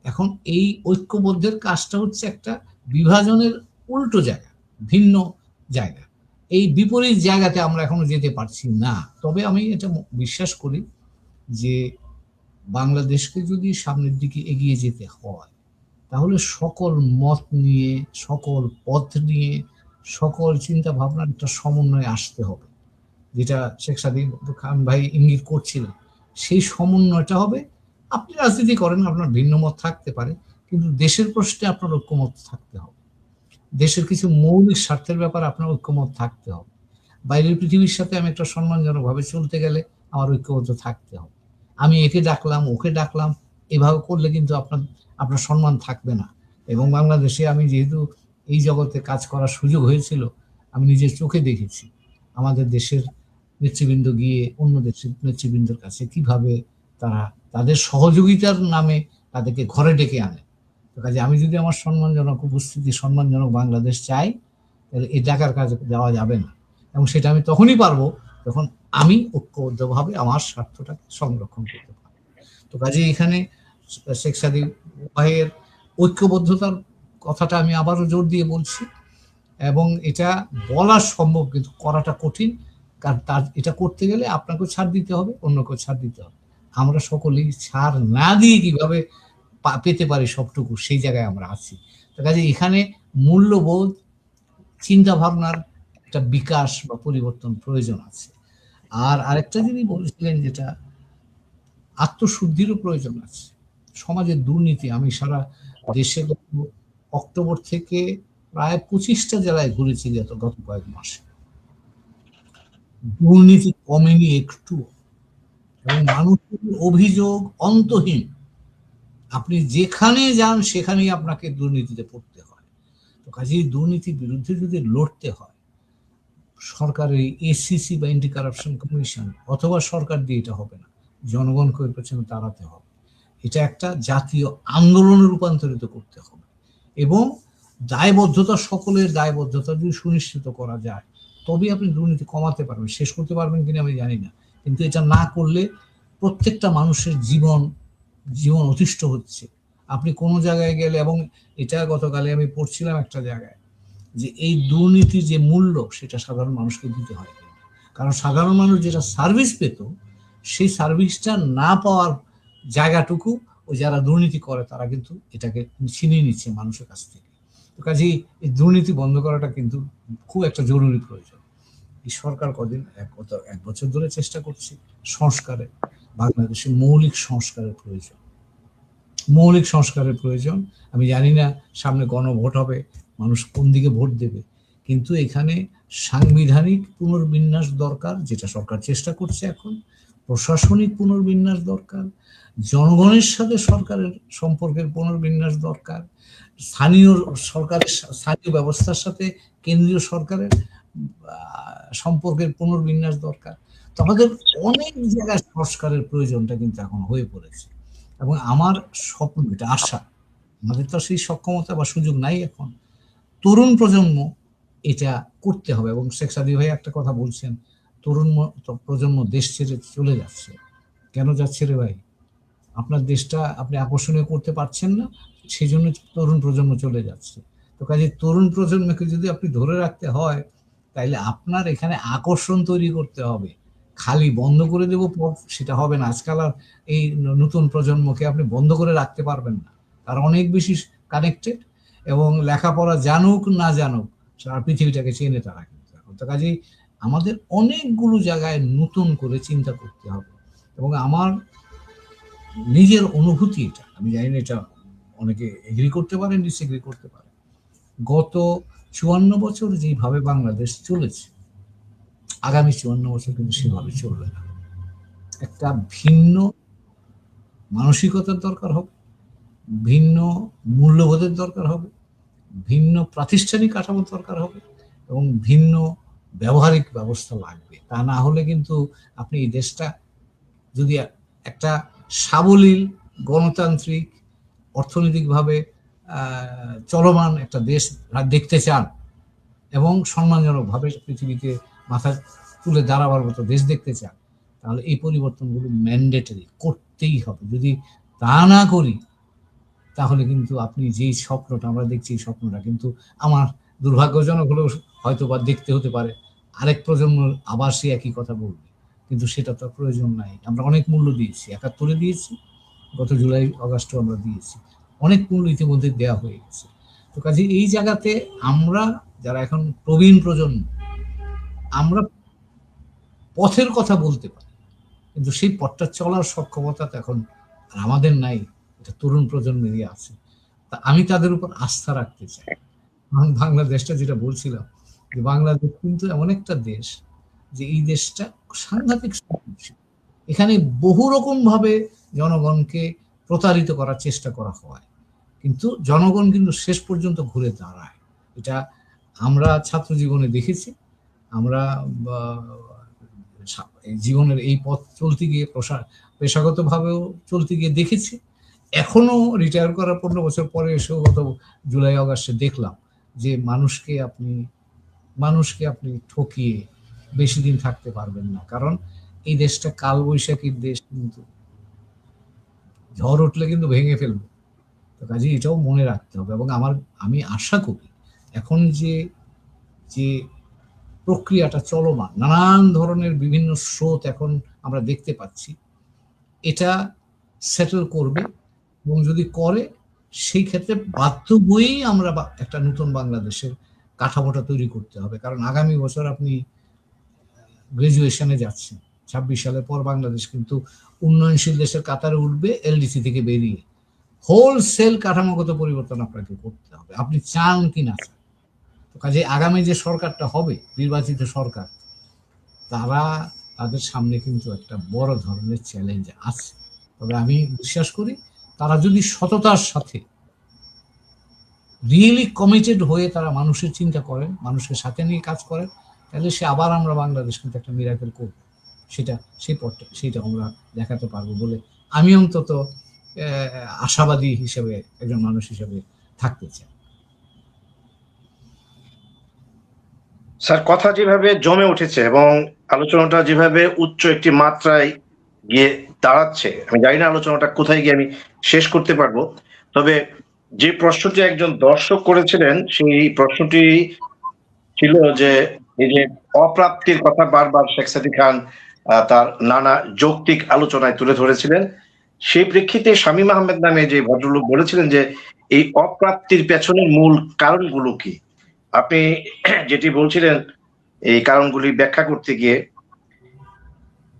এখন এই ঐক্যবদ্ধের কাজটা হচ্ছে একটা বিভাজনের উল্টো জায়গা, ভিন্ন জায়গা। এই বিপরীত জায়গাতে আমরা এখনো যেতে পারছি না। তবে আমি এটা বিশ্বাস করি যে বাংলাদেশকে যদি সামনের দিকে এগিয়ে যেতে হয়, তাহলে সকল মত নিয়ে, সকল পথ নিয়ে, সকল চিন্তা ভাবনার একটা সমন্বয়ে আসতে হবে, যেটা শেখ সাদী খান ভাই ইঙ্গিত করছিলেন। সেই সমন্বয়টা হবে, আপনি রাজনীতি করেন, আপনার ভিন্ন মত থাকতে পারে, কিন্তু দেশের প্রশ্নে আপনার ঐক্যমত থাকতে হবে, দেশের কিছু মৌলিক স্বার্থের ব্যাপারে আপনার ঐক্যমত থাকতে হবে। বাইরের পৃথিবীর সাথে আমি একটা সম্মানজনক ভাবে চলতে গেলে আমার ঐক্যবদ্ধ থাকতে হবে। আমি একে ডাকলাম, ওকে ডাকলাম, এভাবে করলে কিন্তু আপনার সম্মান থাকবে না। এবং বাংলাদেশে আমি যেহেতু এই জগতে কাজ করার সুযোগ হয়েছিল, আমি নিজের চোখে দেখেছি আমাদের দেশের নেতৃবৃন্দ গিয়ে অন্য দেশের নেতৃবৃন্দের কাছে কিভাবে তারা তাদের সহযোগিতার নামে তাদেরকে ঘরে ডেকে আনে। কাজে আমি যদি আমার সম্মানজনক উপস্থিতি, সম্মানজনক বাংলাদেশ চাই, তাহলে এই ডাকার কাজে যাওয়া যাবে না। এবং সেটা আমি তখনই পারবো যখন আমি ঐক্যবদ্ধভাবে আমার স্বার্থটাকে সংরক্ষণ করতে পারবো। তো কাজে এখানে শেখ সাদী ভাইয়ের ঐক্যবদ্ধতার কথাটা আমি আবারও জোর দিয়ে বলছি, এবং এটা বলা সম্ভব কিন্তু করাটা কঠিন। কারণ এটা করতে গেলে আপনাকেও ছাড় দিতে হবে, অন্যকেও ছাড় দিতে হবে। আমরা সকলেই ছাড় না দিয়ে কিভাবে পেতে পারি সবটুকু, সেই জায়গায় আমরা আছি। কাজে এখানে মূল্যবোধ, চিন্তা ভাবনার একটা বিকাশ বা পরিবর্তন প্রয়োজন আছে। আর আরেকটা যিনি বলেছিলেন, যেটা আত্মশুদ্ধিরও প্রয়োজন আছে। সমাজের দুর্নীতি, আমি সারা দেশে অক্টোবর থেকে প্রায় 25টা জেলায় ঘুরেছি গত কয়েক মাসে। দুর্নীতি কমেনি একটু, এবং মানুষের অভিযোগ অন্তহীন। আপনি যেখানে যান সেখানেই আপনাকে দুর্নীতিতে পড়তে হয়। তো কাজেই দুর্নীতির বিরুদ্ধে যদি লড়তে হয়, সরকারের এসিসি বা অ্যান্টি কারাপশন কমিশন অথবা সরকার দিয়ে এটা হবে না, জনগণকে এর পেছনে দাঁড়াতে হবে। এটা একটা জাতীয় আন্দোলনে রূপান্তরিত করতে হবে, এবং দায়বদ্ধতা, সকলের দায়বদ্ধতা যদি সুনিশ্চিত করা যায় তবে আপনি দুর্নীতি কমাতে পারবেন। শেষ করতে পারবেন কিনা আমি জানি না, কিন্তু এটা না করলে প্রত্যেকটা মানুষের জীবন অতিষ্ঠ হচ্ছে। আপনি কোনো জায়গায় গেলে, এবং এটা গতকালে আমি পড়ছিলাম একটা জায়গায়, যে এই দুর্নীতির যে মূল্য সেটা সাধারণ মানুষকে দিতে হয়, কারণ সাধারণ মানুষ যেটা সার্ভিস পেত সেই সার্ভিসটা না পাওয়ার জায়গাটুকু ওই যারা দুর্নীতি করে তারা কিন্তু এটাকে ছিনিয়ে নিচ্ছে মানুষের কাছ থেকে। তো কাজেই এই দুর্নীতি বন্ধ করাটা কিন্তু খুব একটা জরুরি প্রয়োজন। এই সরকার গত এক বছর ধরে চেষ্টা করছে সংস্কারের, বাংলাদেশের মৌলিক সংস্কারের প্রয়োজন। আমি জানি না সামনে গণভোট হবে, মানুষ কোন দিকে ভোট দেবে, কিন্তু এখানে সাংবিধানিক পুনর্বিন্যাস দরকার, যেটা সরকার চেষ্টা করছে এখন। প্রশাসনিক পুনর্বিন্যাস দরকার, জনগণের সাথে সরকারের সম্পর্কের পুনর্বিন্যাস দরকার, স্থানীয় ব্যবস্থার সাথে কেন্দ্রীয় সরকারের সম্পর্কের পুনর্বিন্যাস দরকার। তো আমাদের অনেক জায়গায় সংস্কারের প্রয়োজনটা কিন্তু এখন হয়ে পড়েছে, এবং আমার স্বপ্ন, এটা আশা, আমাদের তো সেই সক্ষমতা বা সুযোগ নাই এখন, তরুণ প্রজন্ম এটা করতে হবে। এবং শেখ সাদী ভাই একটা কথা বলছেন, তরুণ প্রজন্ম দেশ ছেড়ে চলে যাচ্ছে। কেন যাচ্ছে রে ভাই? আপনার দেশটা আপনি আকর্ষণীয় করতে পারছেন না, সেই জন্য তরুণ প্রজন্ম চলে যাচ্ছে। তো কাজে তরুণ প্রজন্মকে যদি আপনি ধরে রাখতে হয়, তাইলে আপনার এখানে আকর্ষণ তৈরি করতে হবে। খালি বন্ধ করে দেব পথ, সেটা হবে না। আজকাল আর এই নতুন প্রজন্মকে আপনি বন্ধ করে রাখতে পারবেন না, তারা অনেক বেশি কানেক্টেড, এবং লেখাপড়া জানুক না জানুক সারা পৃথিবীটাকে চেনে তারা কিন্তু এখন। তো কাজেই আমাদের অনেকগুলো জায়গায় নতুন করে চিন্তা করতে হবে। এবং আমার নিজের অনুভূতি এটা, আমি জানি না এটা অনেকে এগ্রি করতে পারে, ডিসএগ্রি করতে পারে, গত 54 বছর যেভাবে বাংলাদেশ চলেছে, আগামী 54 বছর কিন্তু সেভাবে চলবে না। একটা ভিন্ন মানসিকতার দরকার হবে, ভিন্ন মূল্যবোধের দরকার হবে, ভিন্ন প্রাতিষ্ঠানিক কাঠামোর দরকার হবে, এবং ভিন্ন ব্যবহারিক ব্যবস্থা লাগবে। তা না হলে কিন্তু আপনি এই দেশটা যদি একটা সাবলীল, গণতান্ত্রিক, অর্থনৈতিকভাবে চলমান একটা দেশ দেখতে চান, এবং সম্মানজনকভাবে পৃথিবীতে মাথা তুলে দাঁড়াবার মতো দেশ দেখতে চান, তাহলে এই পরিবর্তনগুলো ম্যান্ডেটরি করতেই হবে। যদি তা না করি, তাহলে কিন্তু আপনি যেই স্বপ্নটা আমরা দেখছি, এই স্বপ্নটা কিন্তু আমার দুর্ভাগ্যজনক হলেও হয়তো বা দেখতে হতে পারে, আরেক প্রজন্ম আবার সে একই কথা বলবে, কিন্তু সেটা তো প্রয়োজন নাই। আমরা অনেক মূল্য দিয়েছি, 71-এ দিয়েছি, গত জুলাই আগস্টও আমরা দিয়েছি, অনেক মূল্য ইতিমধ্যে দেওয়া হয়ে গেছে। তো কাজে এই জায়গাতে আমরা যারা এখন প্রবীণ প্রজন্ম, আমরা পথের কথা বলতে পারি, কিন্তু সেই পথটা চলার সক্ষমতা তো এখন আমাদের নাই, এটা তরুণ প্রজন্মেরই আছে। তা আমি তাদের উপর আস্থা রাখতে চাই। বাংলাদেশটা যেটা বলছিলাম, যে বাংলাদেশ কিন্তু এমন একটা দেশ, যে এই দেশটা সাংঘাতিক সহনশীল। এখানে বহু রকম ভাবে জনগণকে প্রতারিত করার চেষ্টা করা হয়, কিন্তু জনগণ কিন্তু শেষ পর্যন্ত ঘুরে দাঁড়ায়। এটা আমরা ছাত্র জীবনে দেখেছি, আমরা জীবনের এই পথ চলতে গিয়ে পেশাগতভাবেও চলতে গিয়ে দেখেছি। এখনো রিটায়ার করার 15 বছর পরে এসেও গত জুলাই আগস্টে দেখলাম যে মানুষকে আপনি ঠকিয়ে বেশি দিন থাকতে পারবেন না, কারণ এই দেশটা কালবৈশাখীর দেশ, কিন্তু ঝড় উঠলে কিন্তু ভেঙে ফেলবে। তো কাজে এটাও মনে রাখতে হবে। এবং আমি আশা করি এখন যে প্রক্রিয়াটা চলমান, নানান ধরনের বিভিন্ন স্রোত এখন আমরা দেখতে পাচ্ছি, এটা সেটেল করবে, এবং যদি করে সেই ক্ষেত্রে বাধ্য হয়েই আমরা একটা নতুন বাংলাদেশের কাঠামোটা তৈরি করতে হবে। কারণ আগামী বছর আপনি গ্রাজুয়েশনে যাচ্ছেন, 26 সালের পর বাংলাদেশ কিন্তু উন্নয়নশীল দেশের কাতারে উঠবে, এলডিসি থেকে বেরিয়ে। হোলসেল কাঠামোগত পরিবর্তন আপনাকে করতে হবে, আপনি চান কি না চান। তো কাজে আগামী যে সরকারটা হবে, নির্বাচিত সরকার, তাদের সামনে কিন্তু একটা বড় ধরনের চ্যালেঞ্জ আছে। তবে আমি বিশ্বাস করি তারা যদি সততার সাথে রিয়েলি কমিটেড হয়ে তারা মানুষের চিন্তা করেন, মানুষকে সাথে নিয়ে কাজ করেন, তাহলে আবার আমরা বাংলাদেশ কিন্তু একটা মিরাকেল করব। সেটা আমরা দেখাতে পারবো বলে আমি অন্তত আশাবাদী হিসেবে একজন মানুষ হিসেবে থাকতে চাই। স্যার, কথা যেভাবে জমে উঠেছে এবং আলোচনাটা যেভাবে উচ্চ একটি মাত্রায় গিয়ে দাঁড়াচ্ছে, আমি জানি না আলোচনাটা কোথায় গিয়ে আমি শেষ করতে পারবো। তবে যে প্রশ্নটি একজন দর্শক করেছিলেন, সেই প্রশ্নটি ছিল যে এই যে অপ্রাপ্তির কথা বারবার শেখ সাদী খান তার নানা যৌক্তিক আলোচনায় তুলে ধরেছিলেন। সেই প্রেক্ষিতে শামীম আহমেদ নামে যে ভদ্রলোক বলেছিলেন যে এই অপ্রাপ্তির পেছনের মূল কারণগুলো কি। আপনি যেটি বলছিলেন, এই কারণগুলি ব্যাখ্যা করতে গিয়ে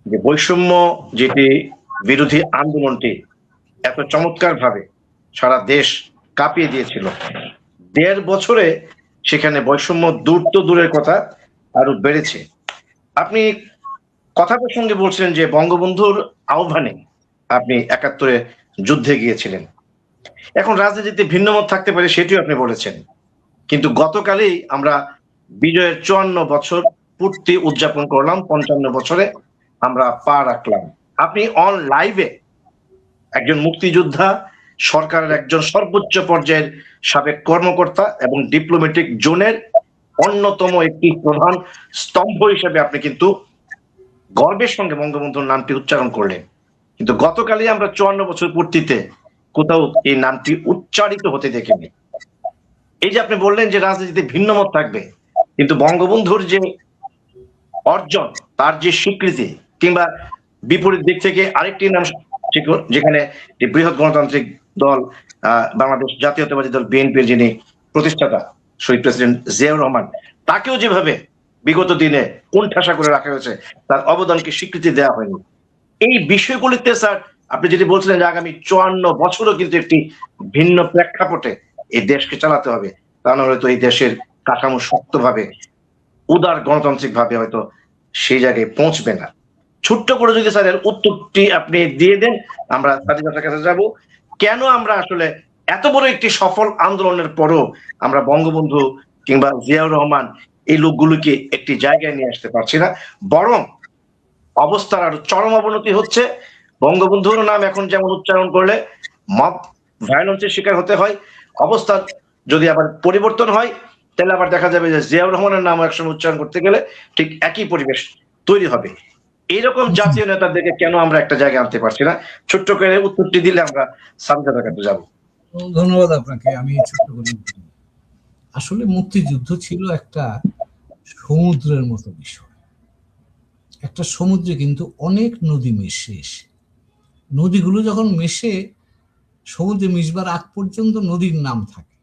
যে বৈষম্য যেটি বিরোধী আন্দোলনটি এত চমৎকার ভাবে সারা দেশ কাঁপিয়ে দিয়েছিল, 1.5 বছরে সেখানে বৈষম্য দূর তো দূরের কথা আরো বেড়েছে। আপনি কথা প্রসঙ্গে বলছিলেন যে বঙ্গবন্ধুর আহ্বানে আপনি 71-এ যুদ্ধে গিয়েছিলেন। এখন রাজনীতিতে ভিন্নমত থাকতে পারে, সেটিও আপনি বলেছেন, কিন্তু গতকালই আমরা বিজয়ের 54 বছর পূর্তি উদযাপন করলাম, 55 বছরে আমরা পা রাখলাম। আপনি অন লাইভে একজন মুক্তিযোদ্ধা, সরকারের একজন সর্বোচ্চ পর্যায়ের সাবেক কর্মকর্তা এবং ডিপ্লোম্যাটিক জোনের অন্যতম একটি প্রধান স্তম্ভ হিসেবে আপনি কিন্তু গর্বের সঙ্গে বঙ্গবন্ধুর নামটি উচ্চারণ করলেন। কিন্তু গতকালই আমরা 54 বছর পূর্তিতে কোথাও এই নামটি উচ্চারিত হতে দেখিনি। এই যে আপনি বললেন যে রাজনীতিতে ভিন্নমত থাকবে, কিন্তু বঙ্গবন্ধুর যে অর্জন, তার যে স্বীকৃতি, কিংবা বিপরীত দিক থেকে আরেকটি নাম যেখানে বৃহৎ গণতান্ত্রিক দল বাংলাদেশ জাতীয়তাবাদী দল বিএনপির যিনি প্রতিষ্ঠাতা শহীদ প্রেসিডেন্ট জিয়াউর রহমান, তাকেও যেভাবে বিগত দিনে কোণঠাসা করে রাখা হয়েছে, তার অবদানকে স্বীকৃতি দেওয়া হয়নি। এই বিষয়গুলিতে স্যার আপনি যেটি বলছিলেন যে আগামী 54 বছরও কিন্তু একটি ভিন্ন প্রেক্ষাপটে এই দেশকে চালাতে হবে, তা না হলে তো এই দেশের কাঠামো শক্তভাবে উদার গণতান্ত্রিক ভাবে হয়তো সেই জায়গায় পৌঁছবে না। ছোট্ট করে যদি স্যার এর উত্তরটি আপনি দিয়ে দেন, আমরা স্বাধীনতার কাছে যাব। কেন আমরা আসলে এত বড় একটি সফল আন্দোলনের পরও আমরা বঙ্গবন্ধু কিংবা জিয়াউর রহমান এই লোকগুলোকে একটি জায়গায় নিয়ে আসতে পারছি না, বরং অবস্থার আরো চরম অবনতি হচ্ছে। বঙ্গবন্ধুর নাম এখন যেমন উচ্চারণ করলে মব ভায়োলেন্সের শিকার হতে হয়, অবস্থা যদি আবার পরিবর্তন হয় তাহলে আবার দেখা যাবে যে জিয়াউর রহমানের নাম একসময় উচ্চারণ করতে গেলে ঠিক একই পরিবেশ তৈরি হবে। এইরকম জাতীয় নেতাদেরকে কেন আমরা একটা জায়গায় আনতে পারছি না? ছোট্ট করে উত্তরটি দিলে আমরা স্বাধীনতার কাছে যাবো। ধন্যবাদ আপনাকে। আমি ছোট্ট করে আসলে মুক্তিযুদ্ধ ছিল একটা সমুদ্রের মতো বিষয়। একটা সমুদ্রে কিন্তু অনেক নদী মিশে এসে, নদীগুলো যখন মিশে সমুদ্রে মিশবার আগ পর্যন্ত নদীর নাম থাকে,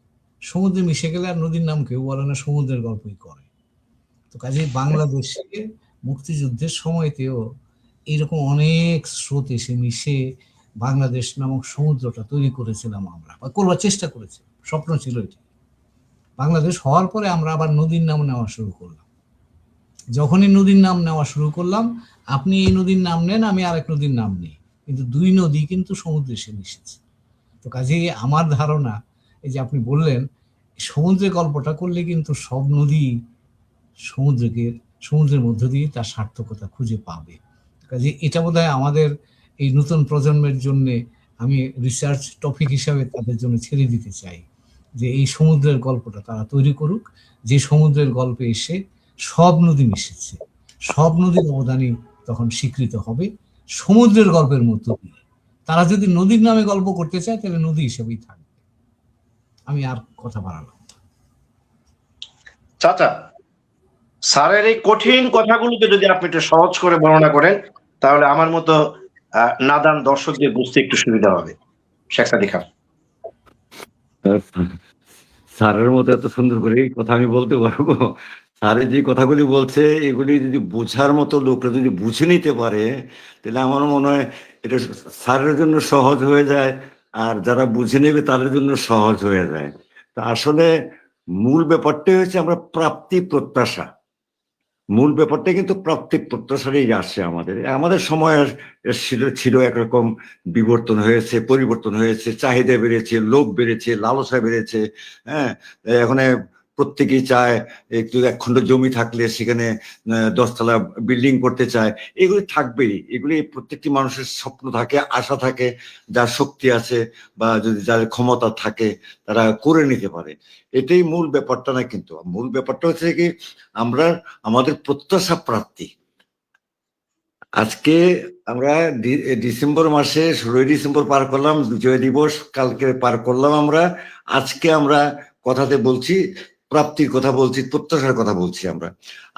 সমুদ্রে মিশে গেলে আর নদীর নাম কেউ বলে না, সমুদ্রের গল্পই করে। তো কাজেই বাংলাদেশে মুক্তিযুদ্ধের সময়তেও এইরকম অনেক স্রোত এসে মিশে বাংলাদেশ নামক সমুদ্রটা তৈরি করেছিলাম আমরা, বা করবার চেষ্টা করেছি, স্বপ্ন ছিল এটি। বাংলাদেশ হওয়ার পরে আমরা আবার নদীর নাম নেওয়া শুরু করলাম। যখনই নদীর নাম নেওয়া শুরু করলাম, আপনি এই নদীর নাম নেন, আমি আরেক নদীর নাম নিই, কিন্তু দুই নদী কিন্তু সমুদ্রে এসে মিশেছে। তো কাজেই আমার ধারণা, এই যে আপনি বললেন সমুদ্রের গল্পটা করলে কিন্তু সব নদী সমুদ্রের মধ্য দিয়ে তার সার্থকতা খুঁজে পাবে। কাজে এটা বোধহয় আমাদের এই নতুন প্রজন্মের জন্য আমি রিসার্চ টপিক হিসাবে তাদের জন্য ছেড়ে দিতে চাই, যে এই সমুদ্রের গল্পটা তারা তৈরি করুক, যে সমুদ্রের গল্পে এসে সব নদী মিশেছে, সব নদীর অবদানই তখন স্বীকৃত হবে সমুদ্রের গল্পের মতো দিয়ে। তারা যদি নদীর নামে গল্প করতে চায় তাহলে নদী হিসেবেই থাকবে। আমি আর কথা বাড়ালাম। চাচা, স্যারের এই কঠিন কথাগুলোকে যদি আপনি একটু সহজ করে বর্ণনা করেন, তাহলে আমার মতো নাদান দর্শকদের বুঝতে একটু সুবিধা হবে। শেখ সাদী খান। স্যারের মতো এত সুন্দর করে এই কথা আমি বলতে পারবো? স্যারের যে কথাগুলি বলছে এগুলি যদি বোঝার মতো লোকরা যদি বুঝে নিতে পারে, তাহলে আমার মনে হয় এটা স্যারের জন্য সহজ হয়ে যায়, আর যারা বুঝে নেবে তাদের জন্য সহজ হয়ে যায়। তা আসলে মূল ব্যাপারটাই হচ্ছে আমরা প্রাপ্তি প্রত্যাশা। মূল ব্যাপারটা কিন্তু প্রাপ্তি প্রত্যাশারই আসছে। আমাদের সময় ছিল একরকম, বিবর্তন হয়েছে, পরিবর্তন হয়েছে, চাহিদা বেড়েছে, লোভ বেড়েছে, লালসা বেড়েছে। হ্যাঁ, এখন প্রত্যেকেই চায় একটু একখণ্ড জমি থাকলে সেখানে 10তলা বিল্ডিং করতে চায়। এগুলি থাকবেই, এগুলি প্রত্যেকটি মানুষের স্বপ্ন থাকে, আশা থাকে, যার শক্তি আছে বা যদি যার ক্ষমতা থাকে তারা করে নিতে পারে। এটাই মূল ব্যাপারটা না, কিন্তু মূল ব্যাপারটা হচ্ছে কি আমরা আমাদের প্রত্যাশা প্রাপ্তি। আজকে আমরা ডিসেম্বর মাসে 16ই ডিসেম্বর পার করলাম, বিজয় দিবস কালকে পার করলাম আমরা। আজকে আমরা কথাতে বলছি প্রাপ্তির কথা বলছি, প্রত্যাশার কথা বলছি। আমরা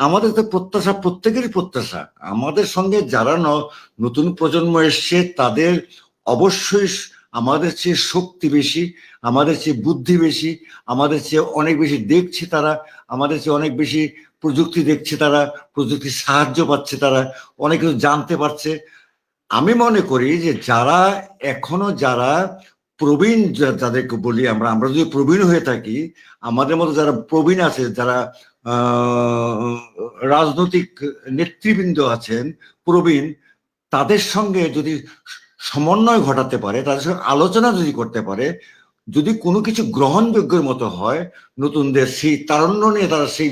আমাদের তো প্রত্যাশা, প্রত্যেকেরই প্রত্যাশা। আমাদের সঙ্গে যারা নতুন প্রজন্ম এসছে তাদের অবশ্যই আমাদের চেয়ে শক্তি বেশি, আমাদের চেয়ে বুদ্ধি বেশি, আমাদের চেয়ে অনেক বেশি দেখছে তারা, আমাদের চেয়ে অনেক বেশি প্রযুক্তি দেখছে তারা, প্রযুক্তির সাহায্য পাচ্ছে তারা, অনেক কিছু জানতে পারছে। আমি মনে করি যে যারা প্রবীণ, যাদেরকে বলি আমরা যদি প্রবীণ হয়ে থাকি, আমাদের মতো যারা প্রবীণ আছে, যারা রাজনৈতিক নেতৃবৃন্দ আছেন প্রবীণ, তাদের সঙ্গে যদি সমন্বয় ঘটাতে পারে, তাদের সঙ্গে আলোচনা যদি করতে পারে, যদি কোনো কিছু গ্রহণযোগ্যের মতো হয়, নতুনদের সেই তারুণ্য নিয়ে তারা সেই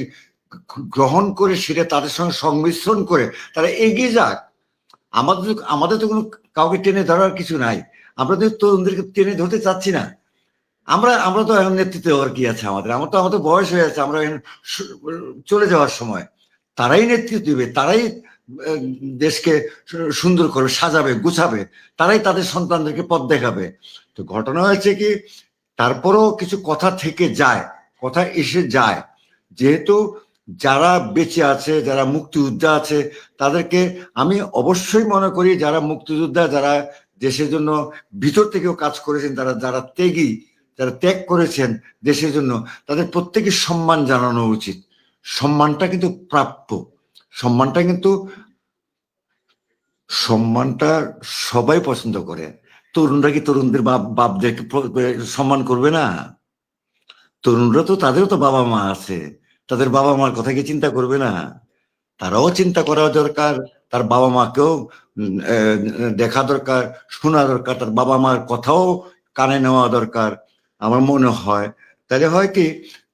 গ্রহণ করে সেটা তাদের সঙ্গে সংমিশ্রণ করে তারা এগিয়ে যাক। আমাদের তো কোনো কাউকে টেনে ধরার কিছু নাই, আমরা তো তরুণদেরকে টেনে ধরতে চাচ্ছি না। আমরা তো এখন নেতৃত্ব দেওয়ার কি আছে আমাদের বয়স হয়ে আছে, আমরা চলে যাওয়ার সময়। তারাই নেতৃত্ব দিবে, তারাই দেশকে সুন্দর করে সাজাবে, গুছাবে, তারাই তাদের সন্তানদেরকে পথ দেখাবে। তো ঘটনা হয়েছে কি, তারপরও কিছু কথা থেকে যায়, কথা এসে যায়। যেহেতু যারা বেঁচে আছে, যারা মুক্তিযোদ্ধা আছে, তাদেরকে আমি অবশ্যই মনে করি, যারা মুক্তিযোদ্ধা, যারা দেশের জন্য ভিতর থেকেও কাজ করেছেন, যারা ত্যাগ করেছেন দেশের জন্য, তাদের প্রত্যেকের সম্মান জানানো উচিত। সম্মানটা কিন্তু প্রাপ্য, সম্মানটা সবাই পছন্দ করে। তরুণরা কি তরুণদের বাপদেরকে সম্মান করবে না? তরুণরা তো, তাদেরও তো বাবা মা আছে, তাদের বাবা মার কথা কি চিন্তা করবে না? তারাও চিন্তা করা দরকার, তার বাবা মাকেও দেখা দরকার, শোনা দরকার, তার বাবা মার কথাও কানে নেওয়া দরকার আমার মনে হয়। তাহলে হয় কি,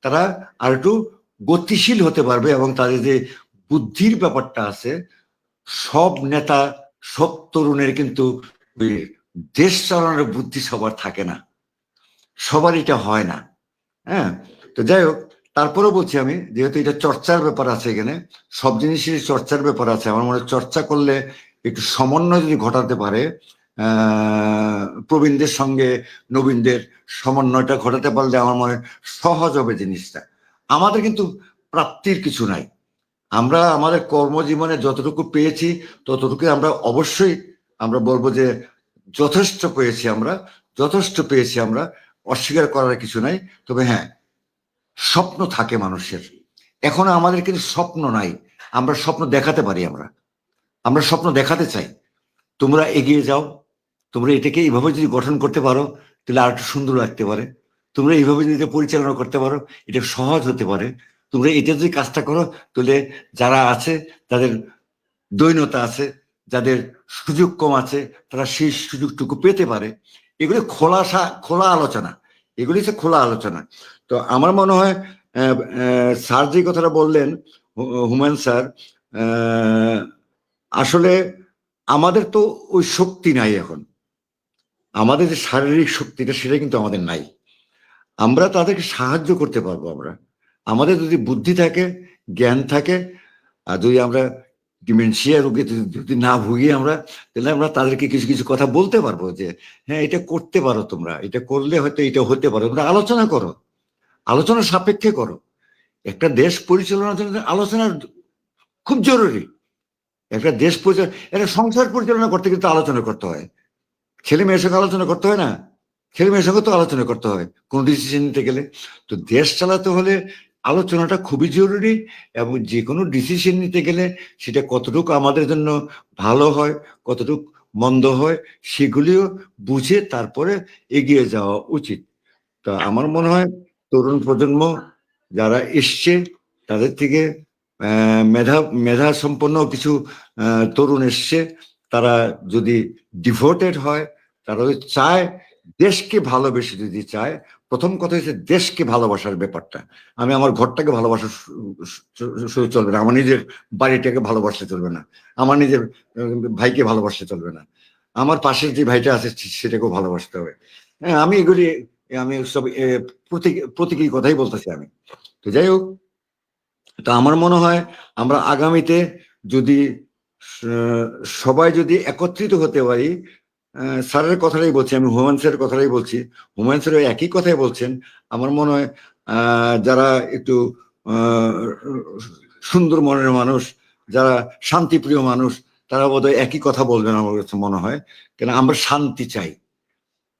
তারা আর একটু গতিশীল হতে পারবে এবং তাদের যে বুদ্ধির ব্যাপারটা আছে, সব নেতা, সব তরুণের কিন্তু দেশ চালানোর বুদ্ধি সবার থাকে না, সবার এটা হয় না। হ্যাঁ, তো যাই হোক, তারপরেও বলছি আমি, যেহেতু এটা চর্চার ব্যাপার আছে, এখানে সব জিনিসের চর্চার ব্যাপার আছে। আমার মনে হয় চর্চা করলে একটু সমন্বয় যদি ঘটাতে পারে, প্রবীণদের সঙ্গে নবীনদের সমন্বয়টা ঘটাতে পারলে আমার মনে হয় সহজ হবে জিনিসটা। আমাদের কিন্তু প্রাপ্তির কিছু নাই। আমরা আমাদের কর্মজীবনে যতটুকু পেয়েছি ততটুকু আমরা অবশ্যই আমরা বলবো যে যথেষ্ট পেয়েছি আমরা, অস্বীকার করার কিছু নাই। তবে হ্যাঁ, স্বপ্ন থাকে মানুষের, এখনো আমাদের কিন্তু স্বপ্ন নাই। আমরা স্বপ্ন দেখাতে পারি, আমরা স্বপ্ন দেখাতে চাই। তোমরা এগিয়ে যাও, তোমরা এটাকে এইভাবে যদি গঠন করতে পারো তাহলে আর একটু সুন্দর লাগতে পারে। তোমরা এইভাবে যদি এটা পরিচালনা করতে পারো, এটা সহজ হতে পারে। তোমরা এটা যদি কাজটা করো, তাহলে যারা আছে, যাদের দৈন্যতা আছে, যাদের সুযোগ কম আছে, তারা সেই সুযোগটুকু পেতে পারে। এগুলি খোলা আলোচনা, এগুলি হচ্ছে খোলা আলোচনা। তো আমার মনে হয় স্যার যে কথাটা বললেন, হুমায়ুন স্যার, আসলে আমাদের তো ওই শক্তি নাই এখন। আমাদের যে শারীরিক শক্তিটা, সেটা কিন্তু আমাদের নাই। আমরা তাদেরকে সাহায্য করতে পারবো আমাদের যদি বুদ্ধি থাকে, জ্ঞান থাকে, আর যদি আমরা ডিমেনশিয়া রোগে যদি না ভুগি আমরা, তাহলে আমরা তাদেরকে কিছু কিছু কথা বলতে পারবো যে হ্যাঁ, এটা করতে পারো, তোমরা এটা করলে হয়তো এটা হতে পারো। তোমরা আলোচনা করো, আলোচনা সাপেক্ষে করো। একটা দেশ পরিচালনার জন্য আলোচনা খুব জরুরি। একটা দেশ একটা সংসার পরিচালনা করতে কিন্তু আলোচনা করতে হয়। ছেলে মেয়ের সঙ্গে আলোচনা করতে হয় না? ছেলে মেয়ের সঙ্গে তো আলোচনা করতে হয় কোন ডিসিশন নিতে গেলে। তো দেশ চালাতে হলে আলোচনাটা খুবই জরুরি, এবং যে কোনো ডিসিশন নিতে গেলে সেটা কতটুকু আমাদের জন্য ভালো হয়, কতটুকু মন্দ হয়, সেগুলিও বুঝে তারপরে এগিয়ে যাওয়া উচিত। তা আমার মনে হয় তরুণ প্রজন্ম যারা এসছে, তাদের থেকে মেধা সম্পন্ন কিছু তরুণ এসছে, তারা যদি ডিভোটেড হয়, তারা যদি চায়, দেশকে ভালোবেসে যদি চায়, প্রথম কথা হচ্ছে দেশকে ভালোবাসার ব্যাপারটা। আমি আমার ঘরটাকে ভালোবাসা শুধু চলবে না, আমার নিজের বাড়িটাকে ভালোবাসলে চলবে না, আমার নিজের ভাইকে ভালোবাসলে চলবে না, আমার পাশের যে ভাইটা আছে সেটাকেও ভালোবাসতে হবে। হ্যাঁ, আমি এগুলি আমি সব প্রতীকী কথাই বলতেছি আমি। তো যাই হোক, তো আমার মনে হয় আমরা আগামীতে যদি সবাই যদি একত্রিত হতে পারি, স্যারের কথাটাই বলছি, আমি হুমায়ুন স্যারের কথাটাই বলছি, হুমায়ুন স্যার একই কথাই বলছেন। আমার মনে হয় যারা একটু সুন্দর মনের মানুষ, যারা শান্তিপ্রিয় মানুষ, তারা বোধহয় একই কথা বলবেন আমার কাছে মনে হয়। কেন আমরা শান্তি চাই,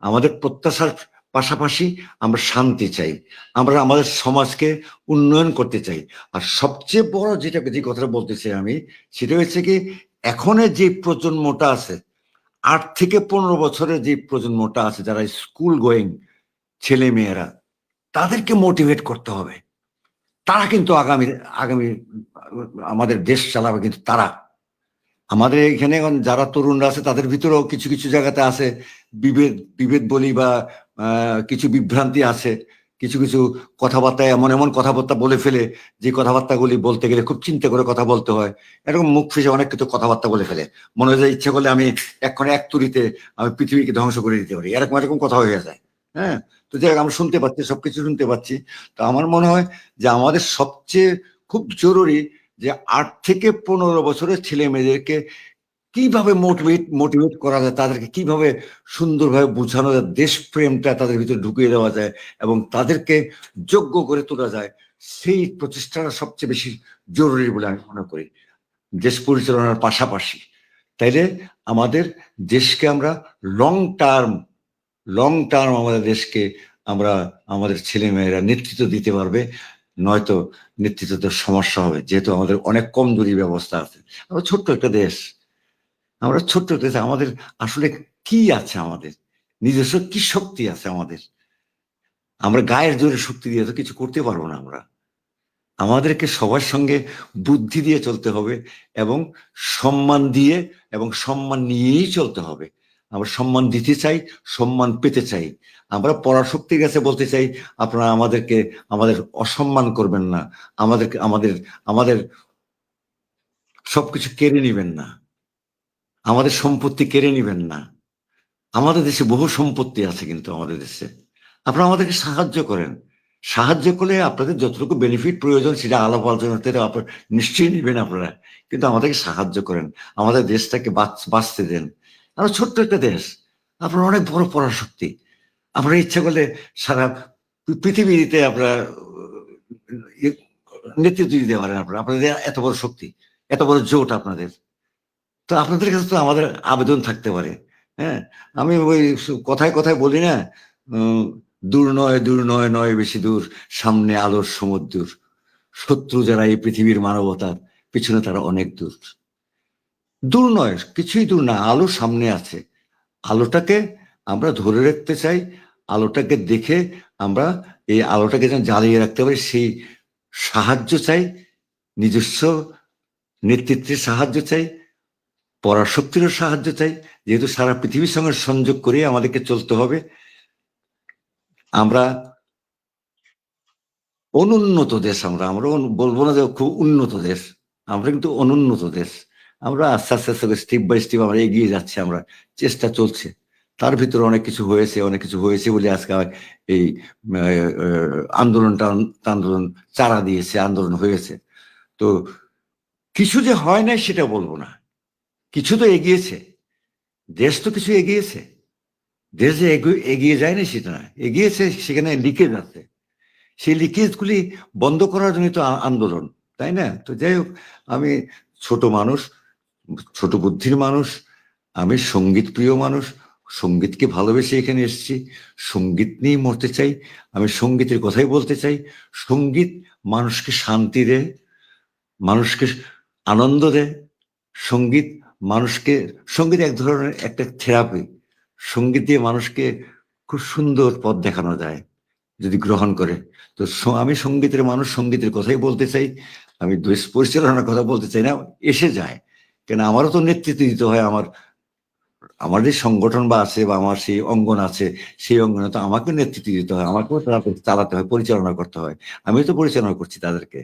আমাদের প্রত্যাশার পাশাপাশি আমরা শান্তি চাই, আমরা আমাদের সমাজকে উন্নয়ন করতে চাই। আর সবচেয়ে বড় যে কথাটা বলতেছি আমি, সেটা হচ্ছে কি, এখনের যে প্রজন্মটা আছে, 8 থেকে 15 বছরের যে প্রজন্মটা আছে, যারা স্কুল গোয়িং ছেলে মেয়েরা, তাদেরকে মোটিভেট করতে হবে। তারা কিন্তু আগামী আগামী আমাদের দেশ চালাবে, কিন্তু তারা। আমাদের এখানে যারা তরুণরা আছে তাদের ভিতরেও কিছু কিছু জায়গাতে আছে বিভেদ বলি বা কিছু বিভ্রান্তি আছে, কিছু কিছু কথাবার্তায় এমন এমন কথাবার্তা বলে ফেলে যে কথাবার্তাগুলি বলতে গেলে খুব চিন্তা করে কথা বলতে হয়। এরকম মুখ ফিসে অনেক কিছু কথাবার্তা বলে ফেলে, মনে হয় ইচ্ছা করলে আমি এক্ষণে এক তুড়িতে আমি পৃথিবীকে ধ্বংস করে দিতে পারি, এরকম এরকম কথা হয়ে যায়। হ্যাঁ, তো যাই হোক, আমরা শুনতে পাচ্ছি, সবকিছু শুনতে পাচ্ছি। তো আমার মনে হয় যে আমাদের সবচেয়ে খুব জরুরি যে 8 থেকে 15 বছরের ছেলে মেয়েদেরকে কিভাবে মোটিভেট করা যায়, তাদেরকে কিভাবে সুন্দরভাবে বোঝানো যায়, দেশপ্রেমটা তাদের ভিতরে ঢুকিয়ে দেওয়া যায় এবং তাদেরকে যোগ্য করে তোলা যায়, সেই প্রচেষ্টাটা সবচেয়ে বেশি জরুরি বলে আমি মনে করি দেশ পরিচালনার পাশাপাশি। তাইলে আমাদের দেশকে আমরা লং টার্ম আমাদের দেশকে আমরা আমাদের ছেলে মেয়েরা নেতৃত্ব দিতে পারবে। নয়তো নেতৃত্বের সমস্যা হবে, যেহেতু আমাদের অনেক কমজোরি ব্যবস্থা আছে। আমরা ছোট্ট একটা দেশ, আমাদের আসলে কি আছে, আমাদের নিজস্ব কি শক্তি আছে আমাদের? আমরা গায়ের জোরে শক্তি দিয়ে তো কিছু করতে পারবো না। আমাদেরকে সবার সঙ্গে বুদ্ধি দিয়ে চলতে হবে এবং সম্মান দিয়ে এবং সম্মান নিয়েই চলতে হবে। আমরা সম্মান দিতে চাই, সম্মান পেতে চাই। আমরা পরাশক্তির কাছে বলতে চাই, আপনারা আমাদের অসম্মান করবেন না, আমাদের সবকিছু কেড়ে নিবেন না, আমাদের সম্পত্তি কেড়ে নিবেন না। আমাদের দেশে বহু সম্পত্তি আছে, কিন্তু আমাদের দেশে আপনারা আমাদেরকে সাহায্য করেন। সাহায্য করলে আপনাদের যতটুকু বেনিফিট প্রয়োজন সেটা আলাপ আলোচনাতে আপনার নিশ্চয়ই নেবেন আপনারা, কিন্তু আমাদেরকে সাহায্য করেন, আমাদের দেশটাকে বাঁচতে দেন। আমরা ছোট্ট একটা দেশ, আপনারা অনেক বড় পরাশক্তি। আপনারা ইচ্ছা করলে সারা পৃথিবীতে আপনারা নেতৃত্ব দিতে পারেন। আপনাদের এত বড় শক্তি, এত বড় জোট আপনাদের। তো আপনাদের কাছে তো আমাদের আবেদন থাকতে পারে। হ্যাঁ, আমি ওই কথায় কথায় বলি না, দূর নয় নয় বেশি দূর, সামনে আলোর সমুদ্র, শত্রু যারা এই পৃথিবীর মানবতার, পিছনে তারা অনেক দূর। দূর নয়, কিছুই দূর না, আলো সামনে আছে। আলোটাকে আমরা ধরে রাখতে চাই, আলোটাকে দেখে আমরা এই আলোটাকে যেন জ্বালিয়ে রাখতে পারি, সেই সাহায্য চাই, নিজস্ব নেতৃত্বের সাহায্য চাই, পরাশক্তিরও সাহায্য চাই। যেহেতু সারা পৃথিবীর সঙ্গে সংযোগ করে আমাদেরকে চলতে হবে। আমরা অনুন্নত দেশ, আমরা বলবো না যে খুব উন্নত দেশ, আমরা কিন্তু অনুন্নত দেশ। আমরা আস্তে আস্তে আস্তে স্টেপ বাই স্টেপ আমরা এগিয়ে যাচ্ছি, আমরা চেষ্টা চলছে। তার ভিতরে অনেক কিছু হয়েছে বলে আজকে এই আন্দোলন চারা দিয়েছে, আন্দোলন হয়েছে। তো কিছু যে হয় নাই সেটা বলবো না, কিছু তো এগিয়েছে, দেশ তো কিছু এগিয়েছে। দেশ যে এগিয়ে যায় না সেটা না, এগিয়েছে, সেখানে লিকেজ আছে, সেই লিকেজগুলি বন্ধ করার জন্য তো আন্দোলন, তাই না? তো যাই হোক, আমি ছোট মানুষ, ছোট বুদ্ধির মানুষ, আমি সঙ্গীত প্রিয় মানুষ, সঙ্গীতকে ভালোবেসে এখানে এসেছি, সঙ্গীত নিয়েই মরতে চাই। আমি সঙ্গীতের কথাই বলতে চাই। সঙ্গীত মানুষকে শান্তি দেয়, মানুষকে আনন্দ দেয়। সঙ্গীত এক ধরনের একটা থেরাপি। সঙ্গীত দিয়ে মানুষকে খুব সুন্দর পথ দেখানো যায় যদি গ্রহণ করে। তো আমি সঙ্গীতের মানুষ, সঙ্গীতের কথাই বলতে চাই। আমি দেশ পরিচালনার কথা বলতে চাই না, এসে যায় কেন, আমারও তো নেতৃত্ব দিতে হয় আমার যে সংগঠন বা আছে বা আমার সেই অঙ্গন আছে, সেই অঙ্গনে তো আমাকে নেতৃত্ব দিতে হয়, আমাকেও চালাতে হয়, পরিচালনা করতে হয়। আমি তো পরিচালনা করছি তাদেরকে।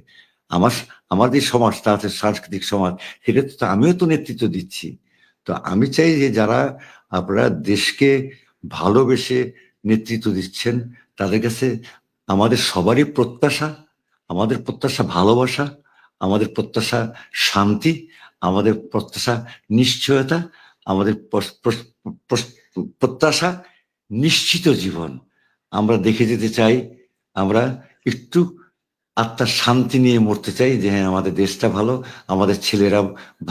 আমার আমার যে সমাজ, তা আছে সাংস্কৃতিক সমাজ, সেটা তো আমিও তো নেতৃত্ব দিচ্ছি। তো আমি চাই যে যারা আপনারা দেশকে ভালোবেসে নেতৃত্ব দিচ্ছেন, তাদের কাছে আমাদের সবারই প্রত্যাশা, আমাদের প্রত্যাশা ভালোবাসা, আমাদের প্রত্যাশা শান্তি, আমাদের প্রত্যাশা নিশ্চয়তা, আমাদের প্রত্যাশা নিশ্চিত জীবন। আমরা দেখে যেতে চাই, আমরা একটু আত্মার শান্তি নিয়ে মরতে চাই যে হ্যাঁ আমাদের দেশটা ভালো, আমাদের ছেলেরা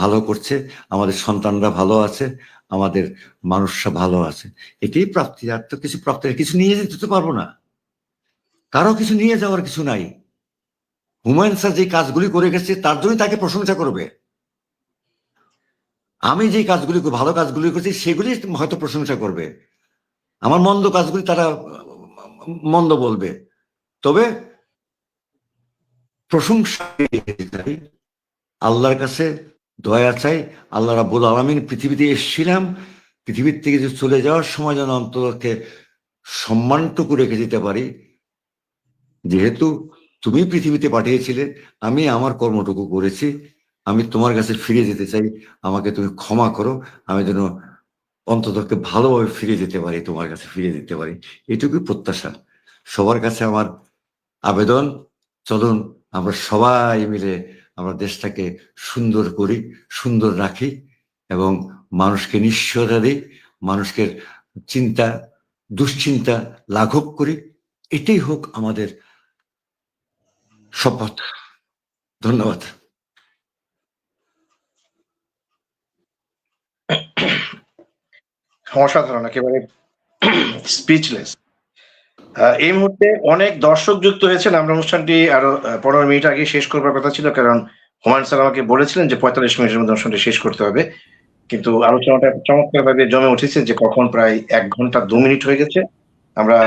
ভালো করছে, আমাদের সন্তানরা ভালো আছে, আমাদের মানুষরা ভালো আছে। এটাই প্রাপ্তি। আর তো কিছু প্রাপ্তি, কিছু নিয়ে যেতে তো পারবো না, কারো কিছু নিয়ে যাওয়ার কিছু নাই। হুমায়ুন স্যার যে কাজগুলি করে গেছে তার জন্যই তাকে প্রশংসা করবে। আমি যে কাজগুলি, ভালো কাজগুলি করছি, সেগুলি হয়তো প্রশংসা করবে। আমার মন্দ কাজগুলি তারা মন্দ বলবে। তবে প্রশংসা চাই, আল্লাহর কাছে দয়া চাই। আল্লাহ রাব্বুল আলামিন পৃথিবীতে এসেছিলাম, পৃথিবীর থেকে যে চলে যাওয়ার সময় যেন অন্ততকে সম্মানটুকু রেখে দিতে পারি। যেহেতু তুমি পৃথিবীতে পাঠিয়েছিলে, আমি আমার কর্মটুকু করেছি, আমি তোমার কাছে ফিরে যেতে চাই। আমাকে তুমি ক্ষমা করো, আমি যেন অন্ততকে ভালোভাবে ফিরে যেতে পারি, তোমার কাছে ফিরে যেতে পারি। এটুকুই প্রত্যাশা। সবার কাছে আমার আবেদন, চলুন আমরা সবাই মিলে আমরা দেশটাকে সুন্দর করি, সুন্দর রাখি এবং মানুষকে নিশ্চয়তা দিই, মানুষকে চিন্তা দুশ্চিন্তা লাঘব করি। এটাই হোক আমাদের শপথ। ধন্যবাদ। অসাধারণ, একেবারে স্পিচলেস। এই মুহূর্তে অনেক দর্শক যুক্ত হয়েছেন। আমরা অনুষ্ঠানটি আরো 15 মিনিট আগে শেষ করবার কথা ছিল, কারণ হুমায়ুন স্যার আমাকে বলেছিলেন যে 45 মিনিটের মধ্যে অনুষ্ঠানটি শেষ করতে হবে। কিন্তু আলোচনাটা চমৎকার ভাবে জমে উঠেছে যে কখন প্রায় 1 ঘন্টা 2 মিনিট হয়ে গেছে। আমরা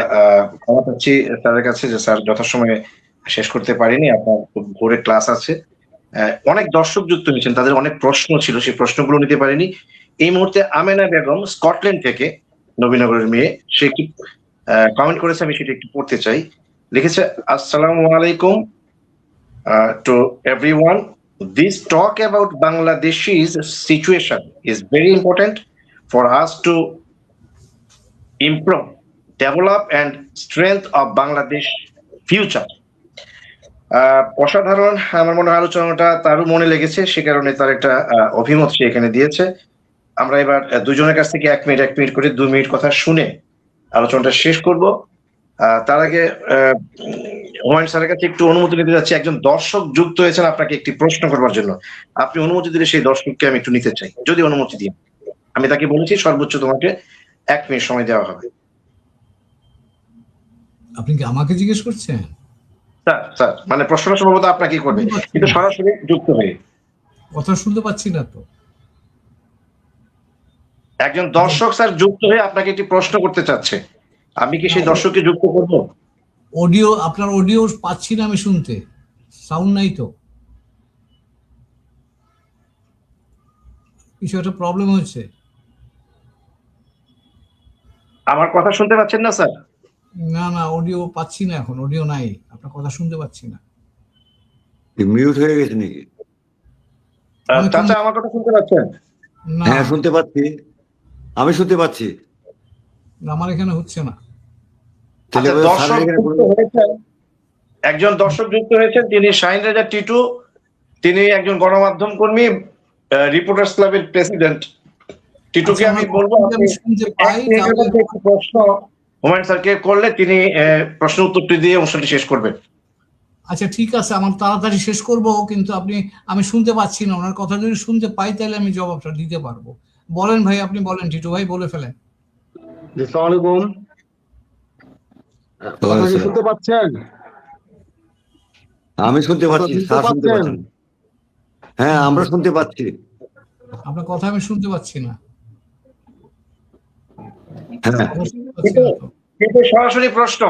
ক্ষমা চাচ্ছি স্যারের কাছে যে স্যার যথাসময়ে শেষ করতে পারিনি, আপনার খুব ভোরে ক্লাস আছে। অনেক দর্শক যুক্ত হয়েছেন, তাদের অনেক প্রশ্ন ছিল, সেই প্রশ্নগুলো নিতে পারিনি। এই মুহূর্তে আমেনা বেগম স্কটল্যান্ড থেকে, নবীনগরের মেয়ে, সে কি কমেন্ট করেছে, আমি সেটা একটু পড়তে চাই। লিখেছে, আসসালামু আলাইকুম to everyone. This talk about Bangladesh's situation is very important for us to improve, develop and strength of Bangladesh future. অসাধারণ। আমার মনে হয় আলোচনাটা তারও মনে লেগেছে, সে কারণে তার একটা অভিমত সে এখানে দিয়েছে। আমরা এবার দুজনের কাছ থেকে 1 মিনিট করে 2 মিনিট কথা শুনে আলোচনাটা শেষ করব। তার আগে হুমায়ুন স্যারের কাছে একটু অনুমতি নিতে যাচ্ছি। একজন দর্শক যুক্ত হয়েছেন আপনাকে একটি প্রশ্ন করবার জন্য। আপনি অনুমতি দিলে সেই দর্শককে আমি একটু নিতে চাই, যদি অনুমতি দিন। আমি তাকে বলেছি সর্বোচ্চ তোমাকে 1 মিনিট সময় দেওয়া হবে। আপনি কি আমাকে জিজ্ঞেস করছেন? স্যার মানে প্রশ্নটা সম্ভবত আপনাকেই করবে, কিন্তু সরাসরি যুক্ত হয়ে। কথা শুনতে পাচ্ছি না তো। একজন দর্শক স্যার যুক্ত হয়ে আপনাকে একটি প্রশ্ন করতে চাচ্ছে, আমি কি সেই দর্শককে যুক্ত করব? অডিও, আপনার অডিও পাচ্ছি না আমি শুনতে, সাউন্ড নাই তো, কিছু একটা প্রবলেম হয়েছে। আমার কথা শুনতে পাচ্ছেন না স্যার? না না, অডিও পাচ্ছি না, এখন অডিও নাই, আপনার কথা শুনতে পাচ্ছি না। মিউট হয়ে গেছে নাকি? চাচা আমার কথা শুনতে পাচ্ছেন? না, হ্যাঁ শুনতে পাচ্ছি, আমি শুনতে পাচ্ছি। আমার এখানে হচ্ছে না। আচ্ছা, দর্শক যুক্ত হয়েছেন, একজন দর্শক যুক্ত হয়েছেন, তিনি শাহিন রেজা টিটু, তিনি একজন গণমাধ্যম কর্মী, রিপোর্টার্স ক্লাবের প্রেসিডেন্ট। টিটুকে আমি বলবো আপনি একটি প্রশ্ন হুমায়ুন স্যারকে করলে তিনি প্রশ্ন উত্তরটি দিয়ে অনুষ্ঠানটি শেষ করবেন। আচ্ছা ঠিক আছে, আমার তাড়াতাড়ি শেষ করব, কিন্তু আমি শুনতে পাচ্ছি না। ওনার কথা যদি শুনতে পাই তাহলে আমি জবাবটা দিতে পারবো। বলেন ভাই, আপনি বলেন, টিটু ভাই বলে ফেলেন। আসসালামু আলাইকুম। কথা কি শুনতে পাচ্ছেন? আমি শুনতে পাচ্ছি, স্যার শুনতে পাচ্ছেন? হ্যাঁ আমরা শুনতে পাচ্ছি। আপনার কথা আমি শুনতে পাচ্ছি না। হ্যাঁ কিন্তু সরাসরি প্রশ্ন,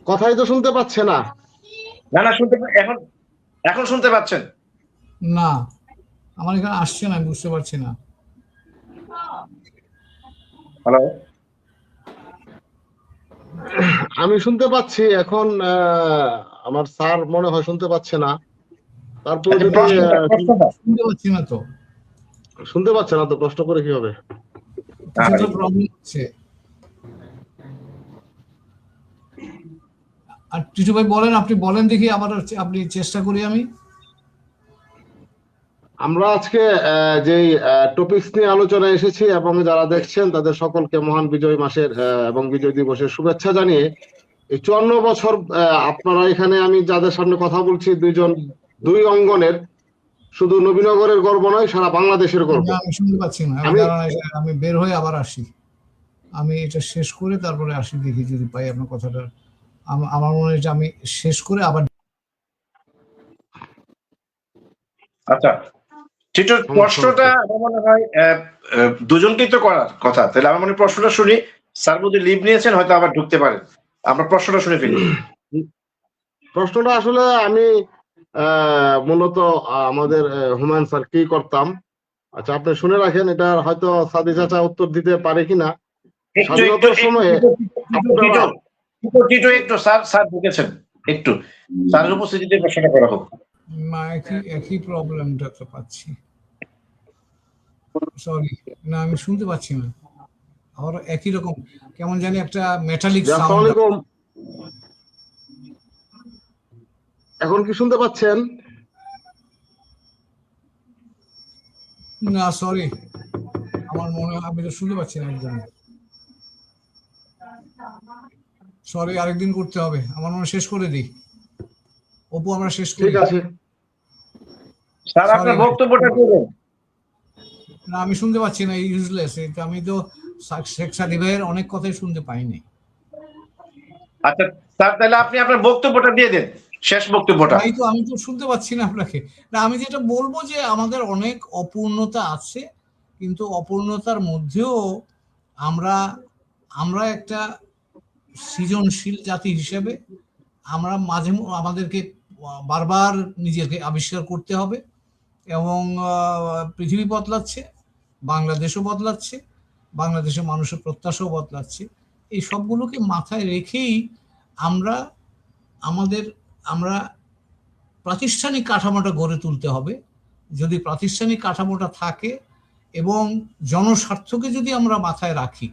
কথাই তো শুনতে পাচ্ছে না। না শুনতে, এখন শুনতে পাচ্ছেন? না, আমার এখানে আসছে না, বুঝতে পারছি না। হ্যালো, আমি শুনতে পাচ্ছি এখন। আমার স্যার মনে হয় শুনতে পাচ্ছে না। তারপরে আচ্ছা, যদি প্রশ্নটা শুনতে পাচ্ছি না তো, শুনতে পাচ্ছে না তো প্রশ্ন করে কি হবে? কিছু একটা প্রবলেম হচ্ছে। আর টিটু ভাই বলেন, আপনি বলেন দেখি, আবার আপনি চেষ্টা করি আমি। আমরা আজকে যেই টপিকস নিয়ে আলোচনা এসেছি এবং যারা দেখছেন তাদের সকলকে মহান বিজয় মাসের এবং বিজয় দিবসের শুভেচ্ছা জানিয়ে এই 54 বছর আপনারা এখানে, আমি যাদের সামনে কথা বলছি, দুই অঙ্গনের, শুধু নবীনগরের গর্ব নয়, সারা বাংলাদেশের গর্ব। না, আমি শুনতে পাচ্ছি না। আমি আমি বের হয়ে আবার আসি। আমি এটা শেষ করে তারপরে আসি, দেখি যদি পাই আপনার কথাটা। আমার মনে হয় যে আমি শেষ করে আবার। আচ্ছা, টিটোর প্রশ্নটা আমার মনে হয় দুজনকেই তো করার কথা, তাহলে আমার মনে হয় প্রশ্নটা শুনি। স্যার যদি লিভ নিয়েছেন হয়তো আবার ঢুকতে পারেন, আমরা প্রশ্নটা শুনে ফেলি। প্রশ্নটা আসলে আমি মূলত আমাদের হুমায়ুন স্যার কি করতাম। আচ্ছা, আপনি শুনে রাখেন, এটা হয়তো সাদি চাচা উত্তর দিতে পারে কিনা। স্বাধীনতার সময়ে আপনারা টিটো একটু স্যার ঢুকেছেন, একটু স্যারের উপস্থিতিতে প্রশ্নটা করা হোক। না, একই প্রবলেমটা তো পাচ্ছি। সরি, না আমি শুনতে পাচ্ছি না। আবার একই রকম কেমন জানি একটা মেটালিক আসসালামু সাউন্ড। আলাইকুম, এখন কি শুনতে পাচ্ছেন? না সরি, আমার মনে হয় আমি তো শুনতে পাচ্ছি না একদম। সরি, আরেকদিন করতে হবে। আমার মনে হয় শেষ করে দিই। অপু, আমরা শেষ করি। ঠিক আছে, স্যার আপনার Sorry, বক্তব্যটা দিবেন। না আমি শুনতে পাচ্ছি না, ইউজলেস। আমি তো শেখ সাদি ভাইয়ের অনেক কথাই শুনতে পাইনি। আচ্ছা স্যার, তাহলে আপনি আপনার বক্তব্যটা দিয়ে দেন, শেষ বক্তব্যটা। তাই তো, আমি তো শুনতে পাচ্ছি না আপনাকে। না, আমি যেটা বলবো যে আমাদের অনেক অপূর্ণতা আছে, কিন্তু অপূর্ণতার মধ্যেও আমরা আমরা একটা সৃজনশীল জাতি হিসেবে আমরা আমাদেরকে বারবার নিজেকে আবিষ্কার করতে হবে। এবং পৃথিবী বদলাচ্ছে, বাংলাদেশও বদলাচ্ছে, বাংলাদেশের মানুষের প্রত্যাশাও বদলাচ্ছে। এই সবগুলোকে মাথায় রেখেই আমরা আমরা প্রাতিষ্ঠানিক কাঠামোটা গড়ে তুলতে হবে। যদি প্রাতিষ্ঠানিক কাঠামোটা থাকে এবং জনস্বার্থকে যদি আমরা মাথায় রাখি,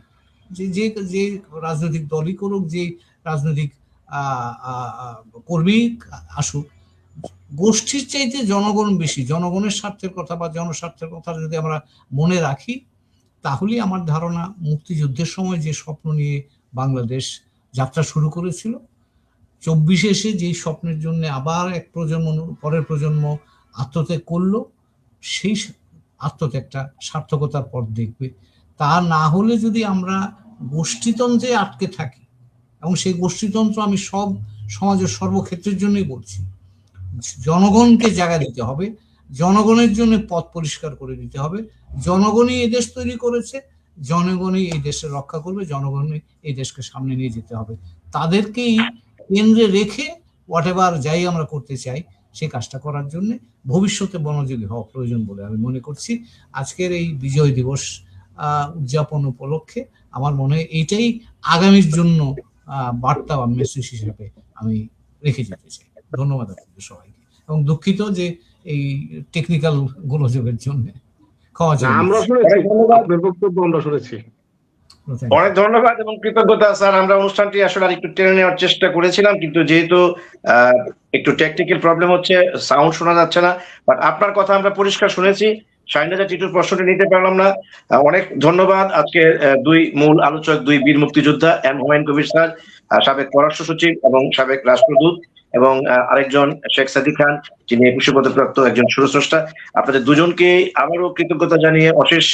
যে যে যে রাজনৈতিক দলই করুক, যে রাজনৈতিক কর্মী আসুক, গোষ্ঠীর চাইতে জনগণ বেশি, জনগণের স্বার্থের কথা বা জনস্বার্থের কথা যদি আমরা মনে রাখি, তাহলেই আমার ধারণা মুক্তিযুদ্ধের সময় যে স্বপ্ন নিয়ে বাংলাদেশ যাত্রা শুরু করেছিল, 24 এসে যেই স্বপ্নের জন্য আবার এক প্রজন্ম পরের প্রজন্ম আত্মত্যাগ করলো, সেই আত্মত্যাগটা সার্থকতার পথ দেখবে। তা না হলে যদি আমরা গোষ্ঠীতন্ত্রে আটকে থাকি, এবং সেই গোষ্ঠীতন্ত্র আমি সব সমাজের সর্বক্ষেত্রের জন্যই বলছি, জনগণকে জায়গা দিতে হবে, জনগণের জন্য পথ পরিষ্কার করে দিতে হবে। জনগণই এই দেশ তৈরি করেছে, জনগণই এই দেশে রক্ষা করবে, জনগণই এই দেশকে সামনে নিয়ে যেতে হবে। তাদেরকেই কেন্দ্রে রেখে হোয়াট এভার যাই আমরা করতে চাই, সেই কাজটা করার জন্য ভবিষ্যতে মনোযোগী হওয়া প্রয়োজন বলে আমি মনে করছি। আজকের এই বিজয় দিবস উদযাপন উপলক্ষে আমার মনে হয় এইটাই আগামীর জন্য বার্তা বা মেসেজ হিসেবে আমি রেখে যেতে চাই। ধন্যবাদ আপনাদের সবাইকে, এবং দুঃখিত যে এই টেকনিক্যাল গোলযোগের জন্য। ক্ষমা চাই। আমরা শুনেছি আপনার বক্তব্য, আমরা শুনেছি। অনেক ধন্যবাদ এবং কৃতজ্ঞতা স্যার। আমরা অনুষ্ঠানটি আসলে আরেকটু টেনে নেওয়ার চেষ্টা করেছিলাম, কিন্তু যেহেতু একটু টেকনিক্যাল প্রবলেম হচ্ছে, সাউন্ড শোনা যাচ্ছে না, বাট আপনার কথা আমরা পরিষ্কার শুনেছি। শাহিনরাজা টিটুর প্রশ্নটি নিতে পারলাম না। অনেক ধন্যবাদ আজকে দুই মূল আলোচক, দুই বীর মুক্তিযোদ্ধা, এম হুমায়ুন কবির স্যার, সাবেক পররাষ্ট্র সচিব এবং সাবেক রাষ্ট্রদূত, এবং আরেকজন শেখ সাদি খান, যিনি 21 পদকপ্রাপ্ত একজন সুরস্রষ্টা। আপনাদের দুজনকে আবারও কৃতজ্ঞতা জানিয়ে, অশেষ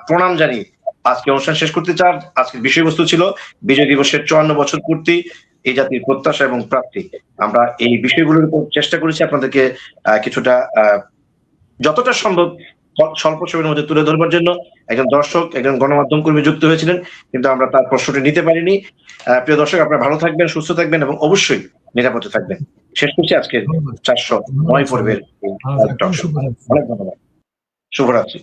প্রণাম জানিয়ে আজকে অনুষ্ঠান শেষ করতে চান। আজকের বিষয়বস্তু ছিল বিজয় দিবসের 54 বছর পূর্তি, এই জাতির প্রত্যাশা এবং প্রাপ্তি। আমরা এই বিষয়গুলোর উপর চেষ্টা করেছি আপনাদেরকে কিছুটা যতটা সম্ভব স্বল্প সময়ের মধ্যে তুলে ধরবার জন্য। একজন দর্শক, একজন গণমাধ্যম কর্মী যুক্ত হয়েছিলেন, কিন্তু আমরা তার প্রশ্নটি নিতে পারিনি। প্রিয় দর্শক, আপনারা ভালো থাকবেন, সুস্থ থাকবেন এবং অবশ্যই নিরাপদে থাকবেন। শেষ করছি আজকে 409 পর্বের। অনেক ধন্যবাদ, শুভরাত্রি।